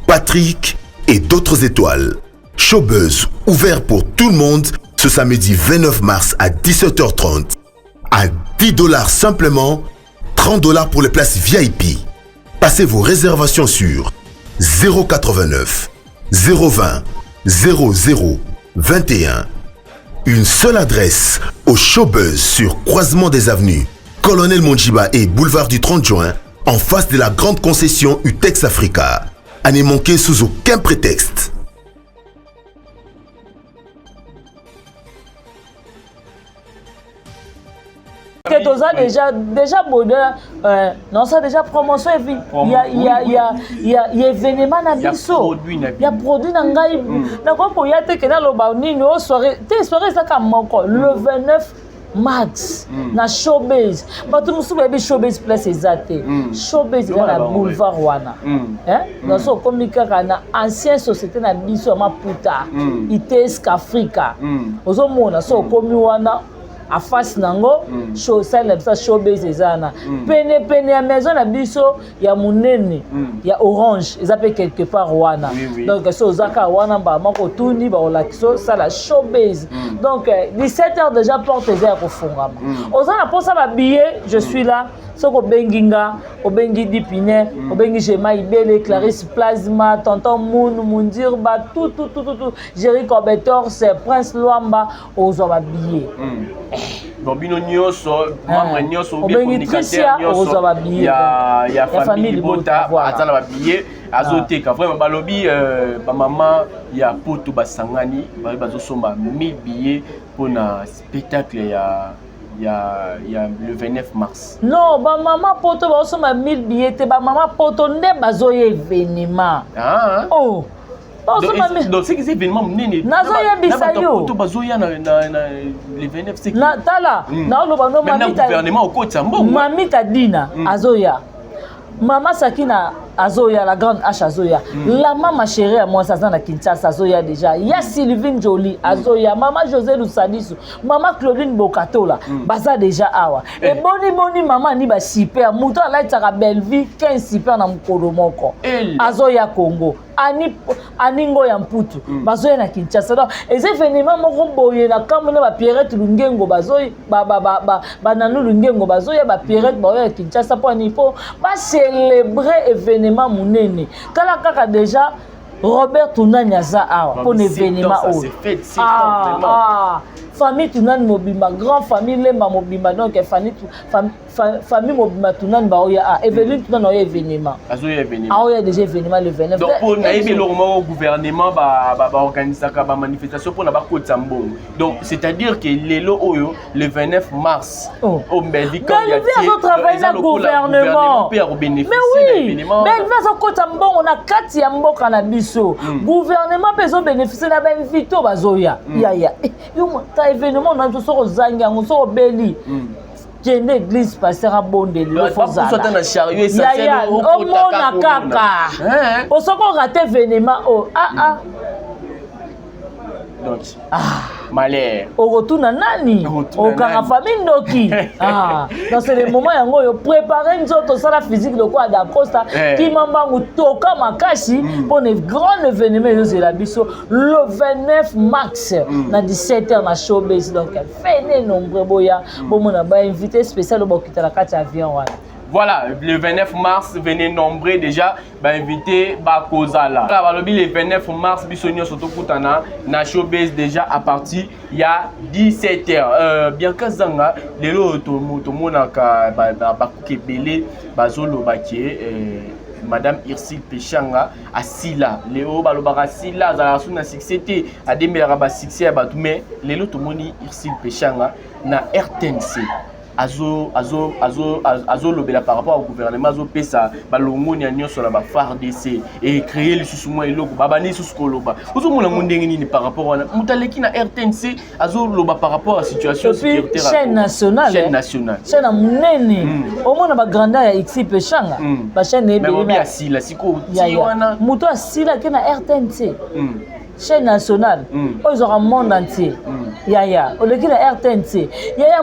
Patrick et d'autres étoiles. Showbuzz ouvert pour tout le monde ce samedi 29 mars à 17h30 à $10 simplement. $30 pour les places VIP. Passez vos réservations sur 089 020 00 21. Une seule adresse au Showbuzz sur croisement des avenues Colonel Monjiba et boulevard du 30 juin en face de la grande concession Utex Africa. À ne manquer sous aucun prétexte. Que tu as déjà bonheur, non ça déjà promotion il y a événement na biso il y a produit na ngai na ko ya te kena lo ba nini o soirée ça comme moko le 29 mars na Showbiz batu musu ba Showbiz place ezate Showbiz na boulevard wana dans so komika na ancienne société na biso Maputa Itex Africa ozomona so komi wana a face nango show ça Showbiz ezana pene ya maison na biso ya munene ya orange ezapé quelque part wana donc so zaka wana ba mako tuni ba olakiso ça la Showbiz donc 17h déjà porte ya kofungama ozana pour ça ba billet je suis là soko benginga obengi Dipine obengi Jema Ibele Clarisse Plasma tonton Moon Mundirba tout Jerry Corbetor c'est Prince Luamba ozo ba billet Bobino nyonso membre nyonso communicateur nyonso ya famille Bota atana ba billet azoteka vraiment balobi ba maman ya poto basangani bazo somba 1000 billets pour na spectacle ya le 29 mars. Non, ba maman poto ba somba 1000 billets te ba maman poto nde bazo événement. Oh. Donc c'est que ces événements nene nazo yebisa yo to bazoya na le 29 c'est na tala na lo bano mamita gouvernement au côté mbongo mamita dina azoya Maman Sakina Azoya, la grande H Azoya. La maman chérie à moi, ça na Kinshasa Azoya déjà. Il y a Sylvine Jolie Azoya, maman José Lusadisu, maman Claudine Bokatola, baza déjà awa. Et boni maman ni ba super, muto ala itaka Belleville 15 super na mukolo moko. Azoya Congo. Aningo ya mputu bazoya na Kinshasa. Donc les événements moko boye na kamona ba Pierrette Lungengo bazoya ba nanu Lungengo bazoya ba Pierrette boye na Kinshasa pour nipo ba célébrer événement munene. Kala kaka déjà Robert Tunani aza awa pour événement ça c'est fait, c'est vraiment. Famille Tunani Mobimba, grande famille Lemba Mobimba, donc famille Mobimba Tunani Baoya, Eveline Tunani Oya événement. Azoya événement. Ah, il y a déjà événement le 29. Donc pour naïbe le gouvernement va organiser une manifestation pour la côte Zambon. Donc c'est-à-dire que le 29 mars au Belgique quand il y a travailler dans le gouvernement. Mais oui. Mais va côte Zambon on a 4 yambo canabiso. Gouvernement besoin bénéficier na ben vito bazoya. Ya. Yo événement on a tout sur Zanga, on sur Beli. J'ai une église passer à Bondé. Il faut ça dans la chariot essentiel au kaka. Au second raté événement donc malheur au retour na nani au kanga famille ndoki dans ce moment yango yo préparer nzoto sala physique de quoi d'Acosta qui mambangu toka makasi pour un grand événement de la biso le 29 mars na 17h na showbiz. Donc venez nombreux boya bomona ba invité spécial au bokita la kati avion wana. Voilà, le 29 mars, venez nombreux déjà, invité Bakozala. Le 29 mars, Bissonio Sotokutana, na showbiz déjà à partir il y a 17h. Bien que Zanga, les lots, Monaka, Bakukebele, Bazolo Baké, Madame Irsile Pechanga, Asila, Léo Balobara Sila, Zalasuna Sixete, Ademera Sixé, mais les lots, Irsile Pechanga, na RTNC. Azo lobela par rapport au gouvernement azo pesa balongo nya nyoso na ba FARDC et créer le sousuma eloko babani suskoloba ozo mona mondenge nini par rapport à mutaleki na RTNC azo loba par rapport à situation sécuritaire chaîne nationale chaîne munene au mona ba grandeur ya XP Pechanga ba chaîne ebele ya sila siko tiwana muto asila ke na RTNC chaîne nationale ils auront monde entier yaya oleki na RTNC yaya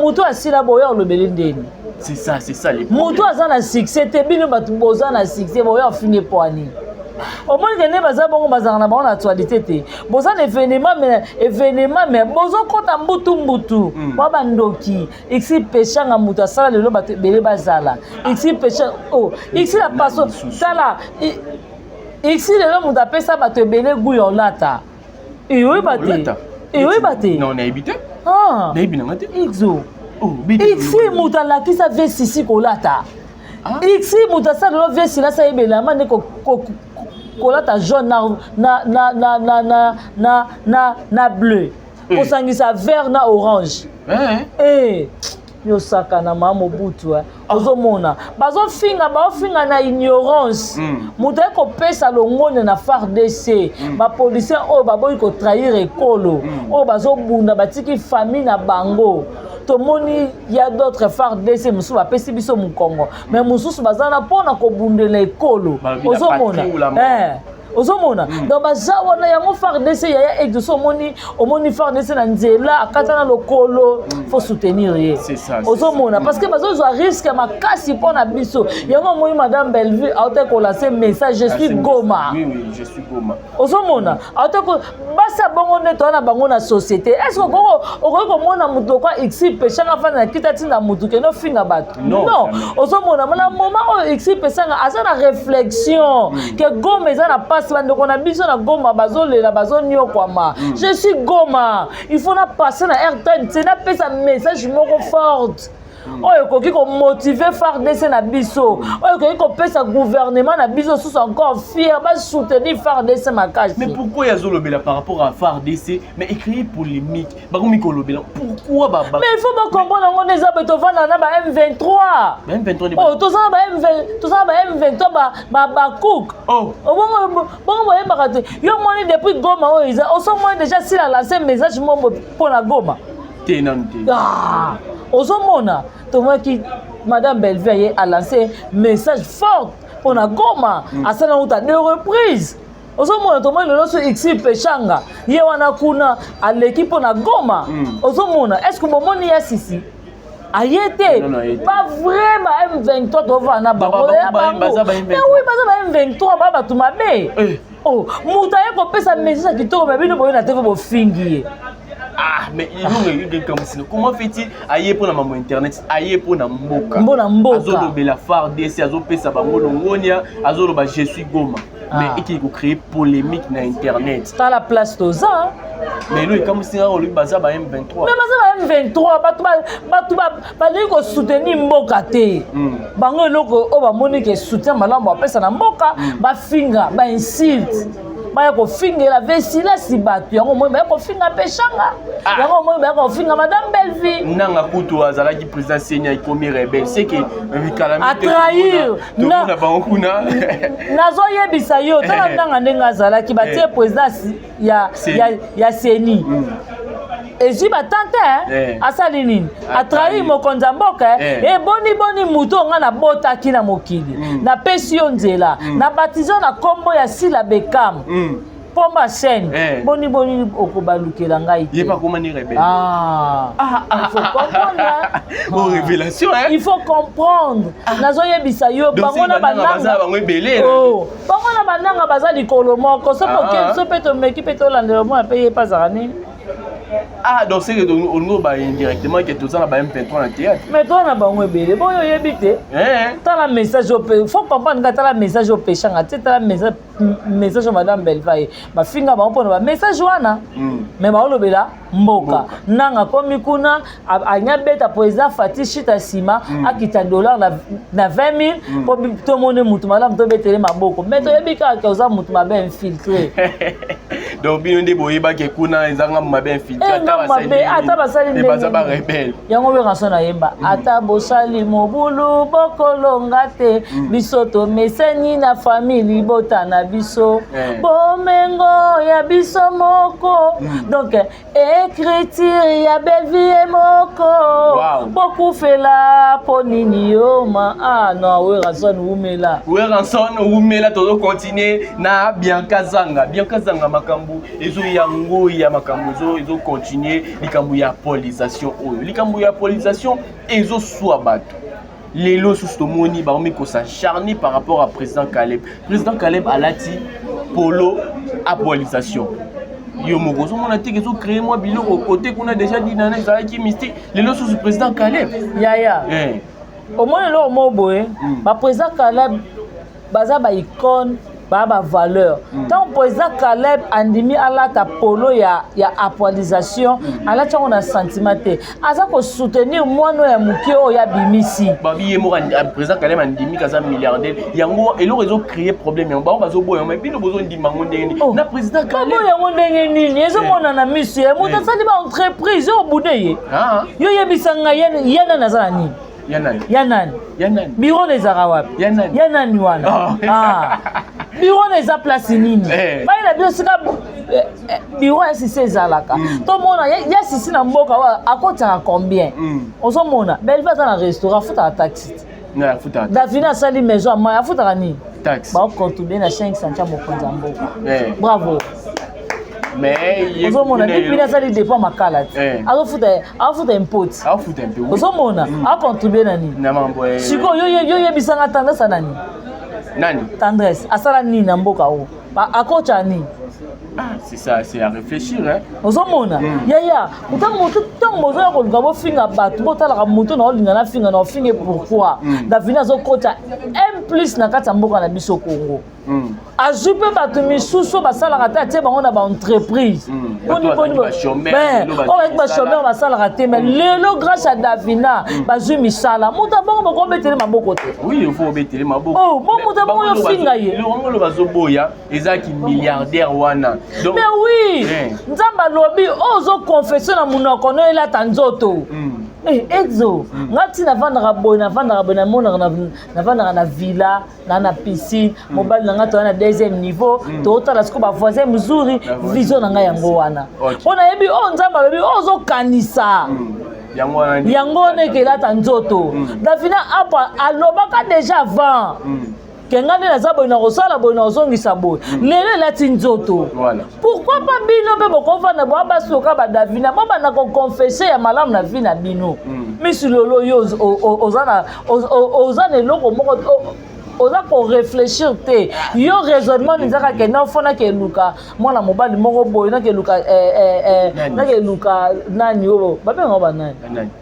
muto asila boya le belendeni c'est ça les muto azana succès te bino batu bozana succès boya fini poani au moins que ne baza bongo bazana na bonne actualité te bozana événement mais bozo kota mbutu wa bandoki ixi Pechanga muto asala lelo batu bele bazala ixi Pechanga ixi la paso sala ici le monde appelle ça bato ebele guyolata oui bate non on a habité na ibina ngate exo ici mutala ki sa veste ici kolata ici mutasa le veste là ça ebela mane kolata jaune na bleu kosangisa vert na orange yo saka na mama Mobutu ozomona bazofinga na ignorance mutu ko pesa longone na FARDC ba policier o baboyi ko trahir ekolo o bazobunda batiki famille na bango tomoni ya d'autres FARDC musu ba pesi biso mu Congo mais mususu bazana pona ko bundela ekolo ozomona ozomona donc bazawa na yango FARDC ya exoso omoni FARDC na nzela akatana lokolo faut soutenir ye ozomona parce que bazo risque makasi pona biso yango moi madame Belleville a été lancer message je suis Goma je suis Goma ozomona a été basa bongo neto na bango na société est-ce que ko mona mutu kwa XP Pechanga fa na kitati na mutu ke no finga bato non ozomona na moment o XP Pechanga asa na réflexion que Goma eza na bandeko na biso na Goma bazolela bazonyokwama je suis Goma il faut na passer na RTNC na pesa message moko forte oyo koki ko motiver FARDC na biso oyo koki ko pesa gouvernement na biso sous encore fier ba soutenir FARDC makasi. Mais pourquoi yazolobela par rapport à FARDC mais écrit polémique bakomi kolobela pourquoi mais il faut pas comprendre ngo neza beto vana na ba M23 oh tozana ba M23 ba cook bongo yeba te yo moni depuis Goma o iza o so moi déjà si la lancer message mombo pour la Goma tenante ozomona tomaki Madame Belleville a lancé message fort pour la Goma à ça on a 2 reprises. Ozomona tomoni lelo so Xi Pechanga ye wana kuna à l'équipe na Goma. Ozomona est-ce que bomoni ya sisi ayete pas vraiment M23 tovana bango ya bango. Mais oui baza M23 baba tumabe. Oh muta yeko pesa message kitoko babino boyo na TV bo fingi. Ah, mais il est comme ça. Comment fait-il aïe pour la maman internet, aïe pour la mboka. Azolo bela phare DC, azo pesa bango longonia, azolo ba je suis Goma. Mais il faut créer polémique na internet. T'as la place toza. Mais lui comme si on lui baza ba M23. Mais baza ba M23 batu ko soutenir mboka te. Bango loko o ba moni ke soutien malambo pesa na mboka, ba finga, ba insulte. Baya ko finga la vesila si batu yango mo ba ko finga Pechanga yango mo ba ko finga Madame Belleville nanga kutu azala ki président Senya ikomi rebelle c'est que calamité trahir na ba kuna nazo yebisa yo tala nanga ndenga azala ki batie président ya Seni et si batante asali nini atrahi mokonza mboka e boni muto nga na bota kina mokili na pesi yo nzela na batizo na kombo ya Sila Bekam pomba chaîne boni okobalukela ngai il pas comment ni rebelle il faut comprendre bon révélation il faut comprendre nazo yebisa yo bango na bananga bango ebele bango na bananga baza likolo moko so peto meki peto landelo mo paye pas zarani. Ah, donc c'est que on va indirectement que tout ça là M23 dans le théâtre. Mais toi na bango ebele bon yo yebite t'as la message au faut comprendre que t'as la message au Pechanga tu t'as la message au Madame Belleville ba finga ba mpona ba message wana mais ba olobela mboka nanga komi kuna anya beta président Fatih Chita Sima akita dollar na 20 000 pour tout monde mutu malamu to betele maboko mais to yebika ka oza mutu mabe infiltré. Donc bien de boyeba ke kuna ezanga mabe infiltré ata basali rebelle yango we rançon yemba ata bosali mobulu bokolonga te biso to meseni na famille bota na biso bomengo ya biso moko donc écriture ya Belleville moko bokufela ponini yoma non we rançon umela to continuer na Bianca Zanga makambu ezo yango ya makambu ezo continuer likambu ya polarisation oyo likambu ya polarisation ezo swabatu lelo sustomoni ba omi ko s'acharner par rapport à président Caleb alati polo à polarisation yo mokozo mona te kezo créer moi biloko côté qu'on a déjà dit nana ezala ki mystique lelo sous président Caleb yaya au moins lo mo boye ba président Caleb baza ba icône ba valeur tant président Caleb andimi ala ta polo ya apologisation ala tshongo na sentiment te aza ko soutenir mwana ya muki o ya bimisi ba biye mo président Caleb andimi kaza milliardaire yango elo rezo créer problème yango ba bazo boyo mais bino bozo ndima ngondeni na président Caleb ba yango ndenge nini ezo mona na misu ya muta sali ba entreprise o budeye yo yebisanga yana nazana nini Yanani biro les arawapi Yanani wana biro les a place nini ba ina bio sika biro ya sisi ezalaka to mona ya sisi na mboka wa akotaka combien ozo mona Belleville za na restaurant futa taxi na futa Davina sali maison ma ya futa ni taxi ba contribuer na 500 mokonza mboka bravo. Mais ozomona depuis nasali dépend makala te afuta impôt ozomona acontribuer na nini siko yo yebisanga tendance nani tendresse asala nini na mboka o akocha nini c'est ça, c'est à réfléchir ozomona yaya utango mozoya koluka bofinga bato botalaka moto na olinga na finga na ofinge pourquoi Davina azokocha m plus na kati ya mboka na biso Congo azwi mpe bato misusu basalaka te atie bango na baentreprise oyo bachomeur basalaka te mais lelo grâce à Davina bazwi misala moto abongo boko obetele maboko te bo moto abongo yofinga ye longolo bazoboya ezaki milliardaire wana mais oui nzambe alobi ozoconfession na monoko no elata nzoto exo ngati navandaka boye navandaka na villa na piscine mobali na ngati wana deuxième niveau totala siko bavoisin mzuri vision na ngai yango wana mpona yebi nzambe alobi ozokanisa yango nekelata nzoto Davina apa alobaka déjà avant kenga nde naza boye na kosala boye na kozongisa boye lelo elati nzoto pourquoi pas bino mpe bokovanda boya basoka badavina bobanda kokonfese ya malamu na vi na bino misi lolo oyo oza na eloko moko oza korefléchir te yo raisonnement nizaka ke nafo nakeluka mwana mobali moko boye nakeluka nani oyo babenga banani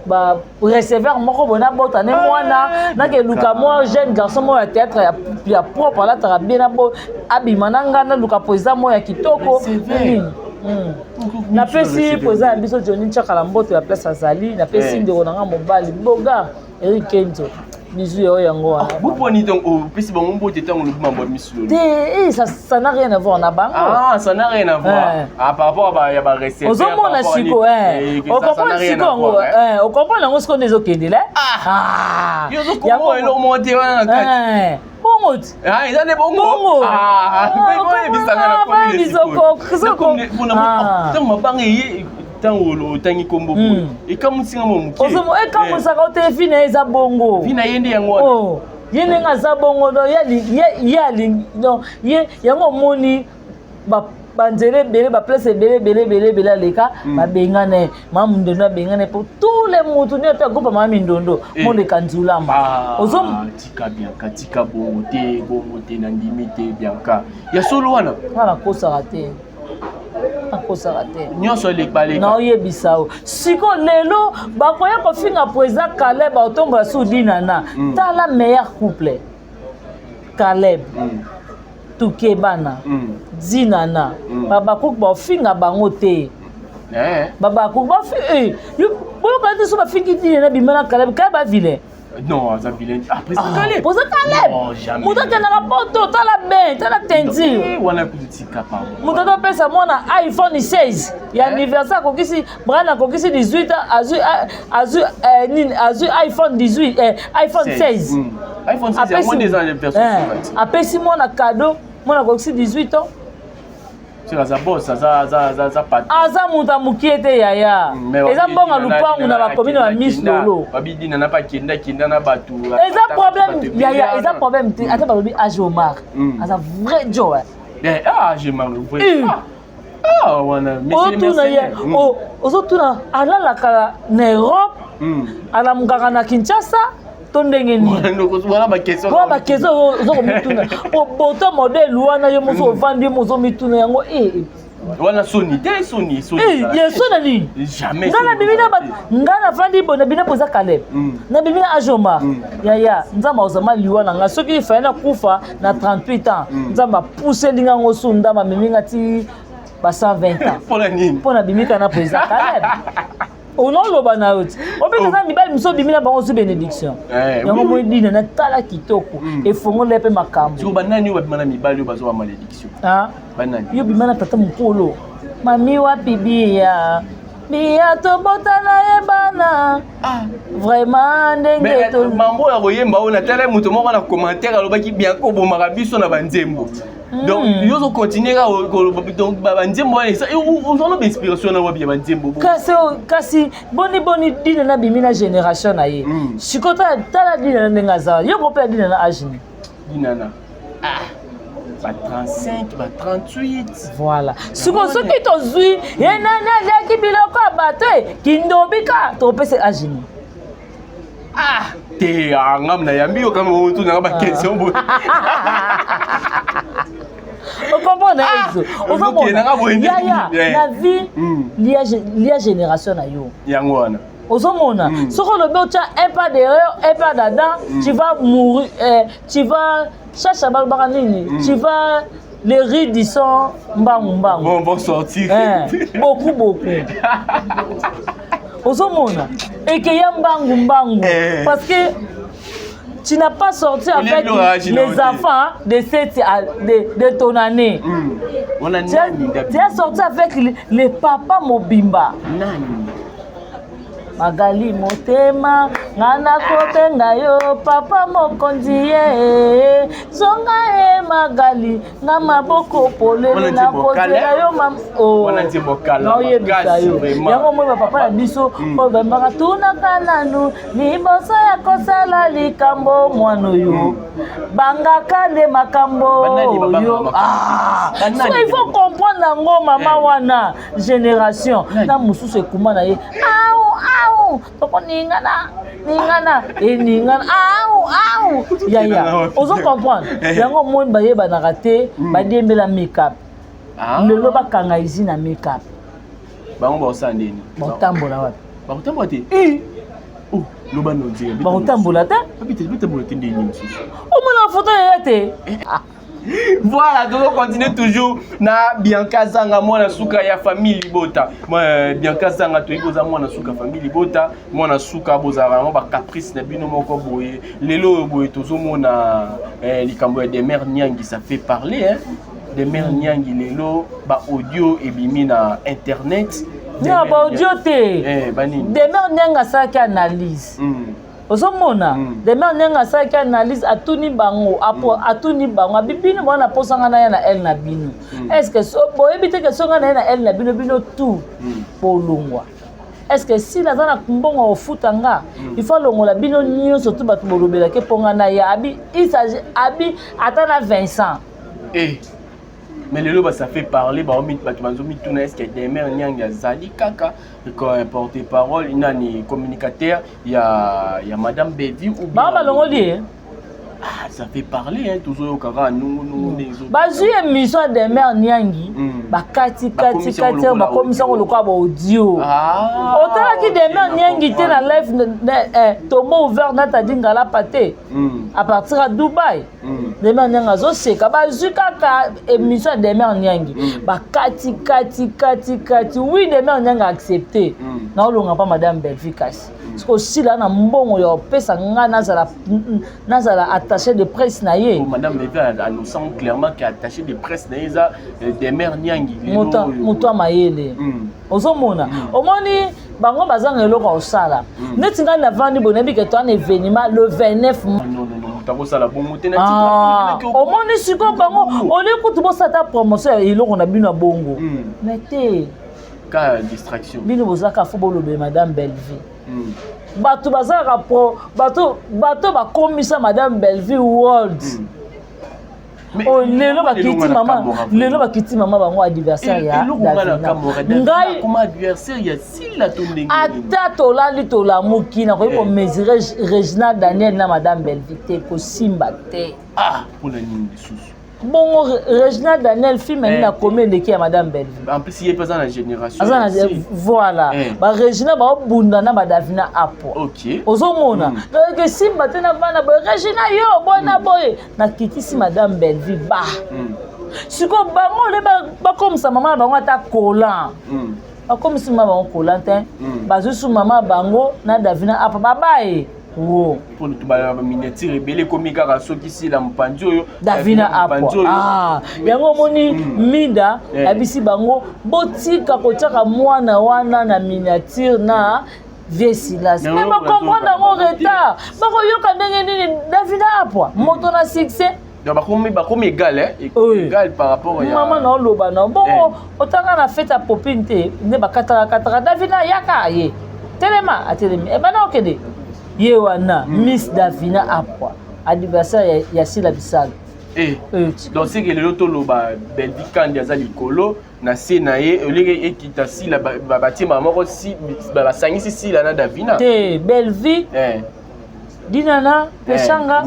barecevoir moko boye nabota ne mwana nakeluka mwa jeune garçon moko ya théâtre ya propre alataka bien nabo abima na nga naluka po eza moko ya kitoko napesi po eza ya biso Johnny Chakala mboto ya place azali napesi ndeko na nga mobali boga Eric Kenzo bisous yo yango wana vous prenez donc pesi bango mbote tango le mambo mislo ça n'a rien à voir na bango ça n'a rien à voir par rapport à ya ba recette ozomona siko on comprend siko on comprend nango siko nezo kendele yo zo ko elo monte wana kati bongo ils ont bongo tango tangi kombo et comme singa momuke ozomo e comme ça ka telefone eza bongo vina yende yango yende ngaza bongo do yali non yango moni ba banzele bele ba place bele aleka ba bengane mamundondo abengane pour tous les mutu ne to groupe mama mindondo monde kanzulamba ozom tika bien katika bongo te na ndimite bianka ya solo wana kosa raté akosaka te nyonso lekbaleka na oyebisa o siko lelo bakoya kofinga président Caleb otombola sudi nana tala meilleur couple Caleb Tukebana Zinana babakoki bafinga bango te babakoki bafi boyoka te so bafingi dinana bimana Caleb kaya bavile non, ça vilain. Ah, président Caleb. Président Caleb. Non, jamais. Mouta tena poto, tala ben, tala tenti. Wana kutika pa. Mouta to pesa mona iPhone 16. Ya anniversaire kokisi, brana kokisi 18 azu iPhone 18 iPhone 16. iPhone 16 a moins des anniversaires. Apesi mona cadeau, mona kokisi 18 ans. Za boss za pat aza muta mukiete yaya eza bonga lupangu na bakomine ba Miss Lolo babidi na pa kenda na batu eza problème yaya eza problème te ata balobi age Omar aza vrai joie age Omar vrai wana merci ozotuna alalaka na Europe alamukaka na Kinshasa to ndenge nini wana bakeso ozokomituna boto modele wana yo moso ovandi mozo mituna yango wana soni ye sona nini jamais ngana bibina ngana fandi bona bina poza Caleb na bibina ajoma yaya nzamba ozama liwana nga soki ifana kufa na 38 ans nzamba pousser linga ngosu ndama miminga ti ba 120 ans pona bimika na poza Caleb onoloba na yote obeza mibali miso bimina bango su bénédiction yango mo dina na tala kitoko efongola pe makambo so banani wa bimana mibali bazo wa malédiction banani yo bimana tata mukolo mami wa bibia bia to botana ebana vraiment ndenge to mambo ya koyemba ona tala muto moko na commentaire alobaki bien ko bomaka biso na banzembo donc yo zo continuer donc banzembo on a inspiration na wabi banzembo kasi boni dina na bimina génération na ye sikota tala dina na ngaza yo ko pe dina na âge ni dina na ba 35 ba 38 voilà siko soki to zui ye nana leki biloko abato kindobika to pese âge ni te ngam na yambi yo kama mutu na ba question bo on comprend eso yaya la vie lia génération na yo yango wana ozomona soko lobe otia un pas derrière un pas dedans tu vas mourir tu vas chercher balbaka nini tu vas les rides ils sont mbangu vont sortir beaucoup ozomona et que ya mbangu parce que tu n'as pas sorti avec les enfants de ton année. Tu as sorti avec les papas Mobimba. Magali Motema, ngana kotenga yo papa mokonzi ye zonga e magali na maboko polele na kozela yo mam oh na yebisa yo yango moi papa na biso o bembaka tunaka nanu ni boso ya kosala likambo mwana yo bangaka nde makambo yo so il faut comprendre yango mama wana génération na mususu ekuma na ye au toko ningana au ya ozo comprendre yango monde bayeba na raté badembela make-up lelo bakanga izi na make-up bango ba ndeni batambola wapi batambola te oh loba no dire batambola te batambola te ndeni mususu omona photo ya te voilà, donc on continue toujours na Bianca Zanga mwana suka ya famille Libota. Bianca Zanga to iboza mwana suka famille Libota, mwana suka boza vraiment ba caprice na bino moko boye. Lelo boye tozo mona likambo ya des mères nyangi ça fait parler hein. Des mères nyangi lelo ba audio ebimi na internet. Non ba audio te. Bani. Des mères nyanga ça qui analyse. Ozomona demain nenga saki analyse atuni bango atuni bango abibini mwana posanga na ya na elle na bino est-ce que so boyebi te que songa na elle na bino tout polongwa est-ce que si la zana kumbongo ofutanga il faut longola bino nyonso tout batu bolobela ke ponga na ya abi il s'agit abi atana Vincent mais le loba ça fait parler ba omit batu banzomi tuna est-ce que des mères nyanga zali kaka quand porter parole il a ni communicateur il y a madame Bevi ou ba balongoli ça fait parler hein toujours au kara nous bazu émission des mères nyangi bakati ba commission ko lokwa ba audio otala ki des mères nyangi te na live tomo ouvert na tadinga la pâté à partir à Dubaï des mères nyanga zo seka bazu kaka émission des mères nyangi bakati oui des mères nyanga accepté na olonga pa madame Belficas parce que aussi là na mbongo yo pesa nga nazala attaché de presse na ye madame Beva nous sent clairement que attaché de presse na yeza des mères nyangi moto mayele ozomona omoni bango bazanga eloko osala neti nga na vandi bonebi ke to un événement le 29 omoni siko bango oli kutu bosata promotion eloko na bino bongo mais te ka distraction bino bozaka fo bolobe madame Belleville bato bazaka pro bato bakomisa madame Belleville world lelo bakiti mama bango anniversaire ya ngai comme anniversaire ya sila tondenge ata tolali tolamuki na koyi ko mesurer Regina Daniel na madame Belleville te ko simba te pour la ligne de sous bon Regina Daniel film ni na combien de qui à madame Belleville en plus il est pas dans la génération voilà ba Regina ba bunda na ba Davina apo OK ozomona donc simba te na bana ba Regina yo bona boy na kitisi madame Belleville ba siko bango le ba comme ça maman bango ata kolan comme si maman kolan te ba zusu maman bango na Davina apo babaye pour nous ba miniature rebelle comme kaka soki si la mpanzi oyo Davina apo yango moni mida abisi bango botika kotiaka mwana wana na miniature na Viesilas mais ba comprendre ngo retard ba ko yoka ndenge nini Davina apo moto na succès donc ba comme égal égal par rapport à maman na loba na bon otanga na fête à popine te ne ba katara Davina yaka ye telema atelemi e bana okede Yewana Miss Davina Apwa anniversaire ya Sila Bisago donc c'est que le loto loba Belvi Kandi azali kolo na senaye olege ekita Sila bati maman ko si ba sangisi Sila na Davina te Belvi dinana peshanga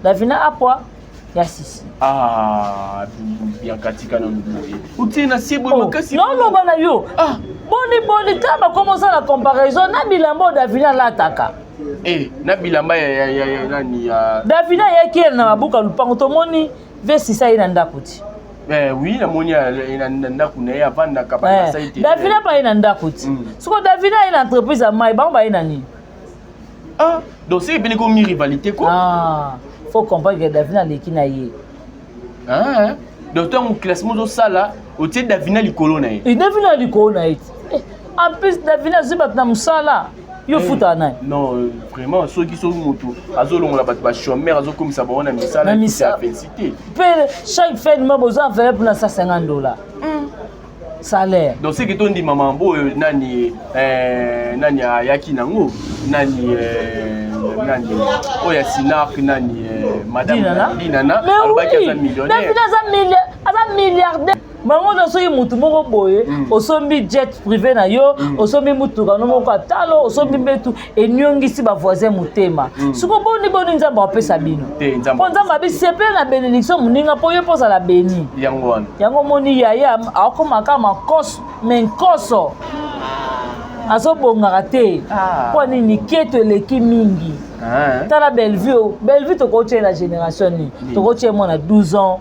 Davina Apwa ya sisi bien katika na ndugu utina sibo makasi non loba na yo boni taba commencer la comparaison na bilambo Davina lataka na bilamba ya nani ya Davina yaki na mabuka lupango tomoni vesi sa ina ndakuti oui na moni ina ndaku na ya vanda kapana saite Davina pa ina ndakuti siko Davina ina entreprise a mai ba ina ni donc c'est bien comme rivalité quoi faut comprendre que Davina leki na ye donc ton classement do sala au titre Davina likolo na ye Davina likolo na ye en plus Davina zibat na musala yo futa nani non vraiment soki so moto azolongola bato ba chômeur azokomisa bango na misala ya félicité pe chaque fin de mois besoin faire pour $150 salaire donc c'est que ton dit maman bo nani nani ayaki nango nani oya Sinak nani madame Dinana alobaki aza millionnaire aza milliardaire bango na soki mutu moko boye osombi jet privé na yo osombi mutuka no moko atalo osombi mbetu enyongisi ba voisin mutema siko boni nzambe apesa bino po nzambe abisepe na bénédiction muninga po yo posa la béni yango moni yaya akomaka makoso menkoso azobongaka te po nini keto eleki mingi tala Bellevue tokotie la génération ni tokotie mwana 12 ans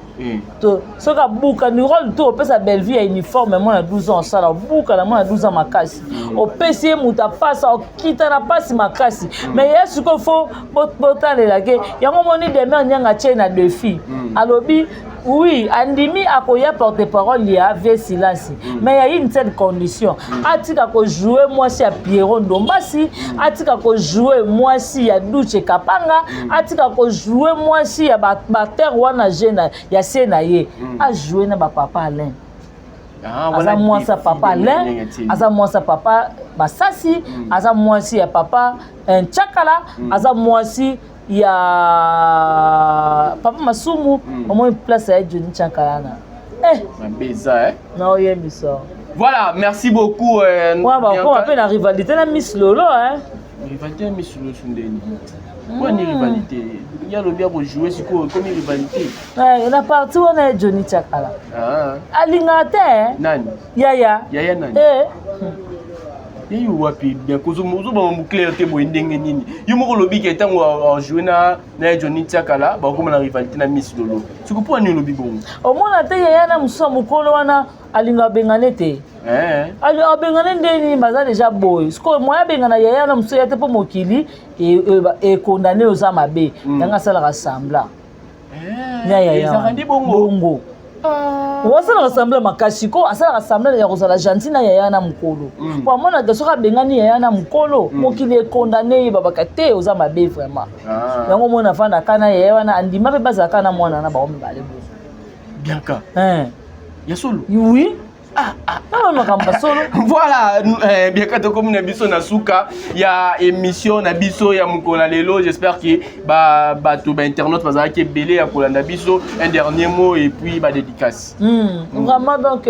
soki abuka ni rôle to opesa Bellevue ya uniforme mwana 12 ans osala obuka na mwana 12 ans makasi opesi ye moto apasa okita na pasi makasi mais ye siko fo botalela ke yango moni Demer Nyanga atie na défi alobi oui, andimi akoya porte-parole ya vie silence. Mais il y a une certaine condition. Atika ko jouer moi si à Pierrot Ndombasi, atika ko jouer moi si à Douche Kapanga, atika ko jouer moi si à Bater wana jena ya Senaye. A jouer na ba papa Alain. Aza moi sa papa Alain, aza moi sa papa Basasi, aza moi si ya papa Nchakala, aza moi si il y a Papa Masumu, au moins une place à Johnny Chankalana. Non, il y a mis ça. Voilà, merci beaucoup. Ouais, bah, on appelle la rivalité la Miss Lolo, hein. Rivalité Miss Lolo Sundeni. Pourquoi une rivalité? Il y a le bien pour jouer sur quoi comme une rivalité. Ouais, la partie où on a Johnny Chakala. Alingate, hein. Nani? Yaya. Yaya Nani? Et wapi bien kozo mozo ba mukler te boy ndenge nini yo moko lobi ke tango jouer na Johnny Chakala ba ko na rivalité na Miss Lolo tu ko pour ni lobi bon o mona te yaya na muso mukolo wana alinga bengane te ali abengane ndeni baza déjà boy sko moya bengana yaya na muso ya te po mokili e condamné aux amabe yanga sala rassembla yaya bongo wasala rassemble makasi ko asala rassemble ya kozala gentil na yaya na mukolo po mona ke soka bengani yaya na mukolo mokili e condamné babaka te oza mabe vraiment yango mona fanda kana yaya wana andima pe baza kana mwana na ba mibale bo bien ka ya solo oui voilà bien que comme na biso na suka ya émission na biso ya mukona lelo j'espère que bato ba internaute bazala ke belé ya kolanda biso un dernier mot et puis ba dédicace vraiment donc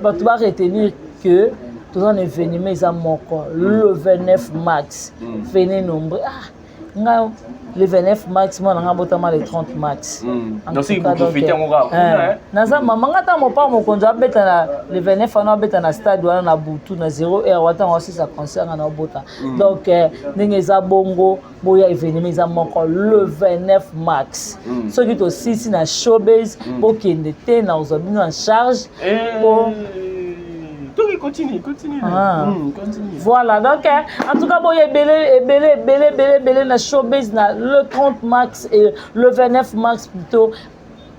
bato ba retenir que tous un événement ils moko le 29 mars venez nombreux le 29 mars, moi, on a botamment le 30 mars. Donc, si vous profitez, on va. Naza mamanga ta mopa mo konja beta le 29 on a beta na stade wana na butu na 0h wata on aussi sa concert na bota. Donc ningeza bongo boya événement za moko le 29 mars. Ce qui est aussi na showbiz pour qu'il était na ozabino en charge pour continue. Continue. Voilà, donc en tout cas, bon, il y a belé na showbiz na le 30 mars et le 29 mars plutôt.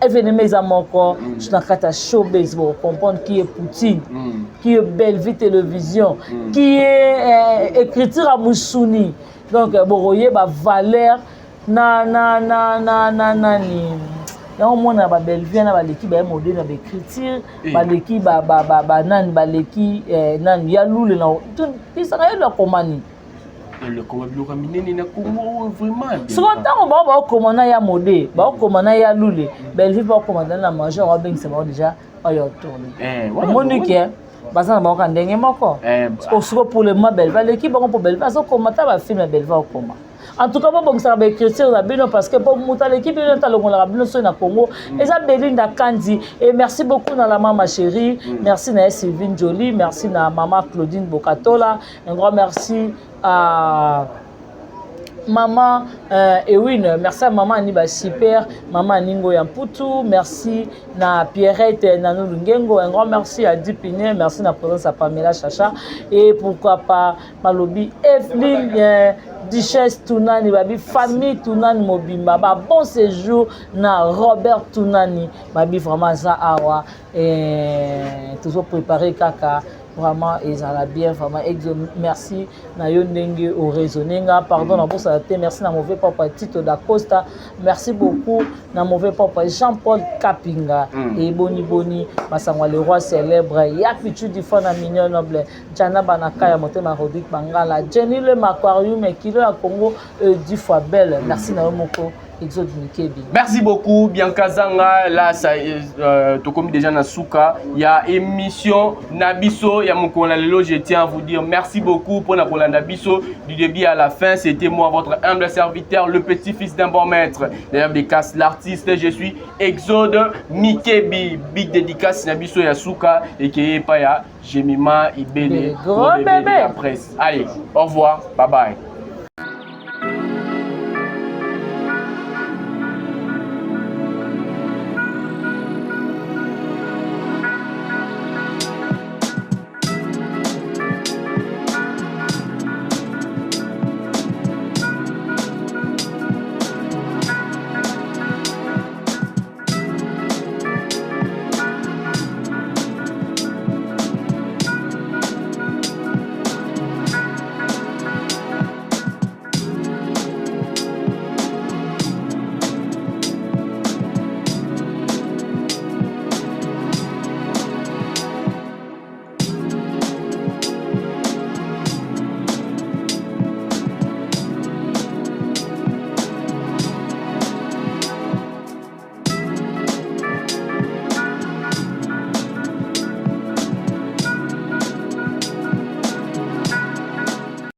Événement à mon corps, je suis dans showbiz pour comprendre qui est Poutine, qui est Bellevue Télévision, qui est écriture à Moussouni. Donc, bon, vous voyez, valeur ni. Yango mona ba Bellevue na ba leki ba modèle na écriture ba leki ba nan ba leki nan ya lule na tout ça ya le komani le komabilo kaminene na Congo vraiment bien so tango ba komana ya modèle ba komana ya lule Bellevue ba komana na major ba bengisa ba déjà ayo tourner monique bazana ba ka ndenge moko pour le mobile ba leki ba pour Bellevue so komata ba film Bellevue koma. En tout cas, bon, ça va écrire la bino parce que pour monter l'équipe, il y a la bino sur le Congo. Et ça, Belinda Kandi. Et merci beaucoup à la maman chérie. Merci à Sylvine Jolie. Merci à maman Claudine Bokatola. Un grand merci à maman Ewin. Merci à maman Aniba Super. Maman Ningo Yamputu. Merci à Pierrette Nanou Lungengo. Un grand merci à Dipine. Merci à la présence à Pamela Chacha. Et pourquoi pas Malobi Evelyn. Duchesse Tunani, babi famille Tunani Mobimba, ba bon séjour na Robert Tunani, babi vraiment ça awa et toujours préparé kaka. Vraiment, ils ont bien, vraiment, merci. Na yondenge au raisonninga, pardon, na bossa te, merci na mauvais papa Tito da Costa, merci beaucoup na mauvais papa Jean-Paul Kapinga et Boni, Masangwa le roi célèbre, Yapichu du fond na mignon noble, Jana Banaka ya motema Rodrigue Bangala, Jenny le Macquarium et Kilo à Congo du fois belle, merci na moko. Merci beaucoup, Bianca Zanga. Là, ça, comme déjà Nasuka, il y a émission Nabiso, il y a mon Lelo. Je tiens à vous dire merci beaucoup pour la Nabiso du début à la fin. C'était moi, votre humble serviteur, le petit-fils d'un bon maître. D'ailleurs, dédicace l'artiste, je suis Exode Mikebi. Big dédicace Nabiso Yasuka et qui est pas ya Jemima Ibele. Gros bébé. La presse. Allez, au revoir, bye bye.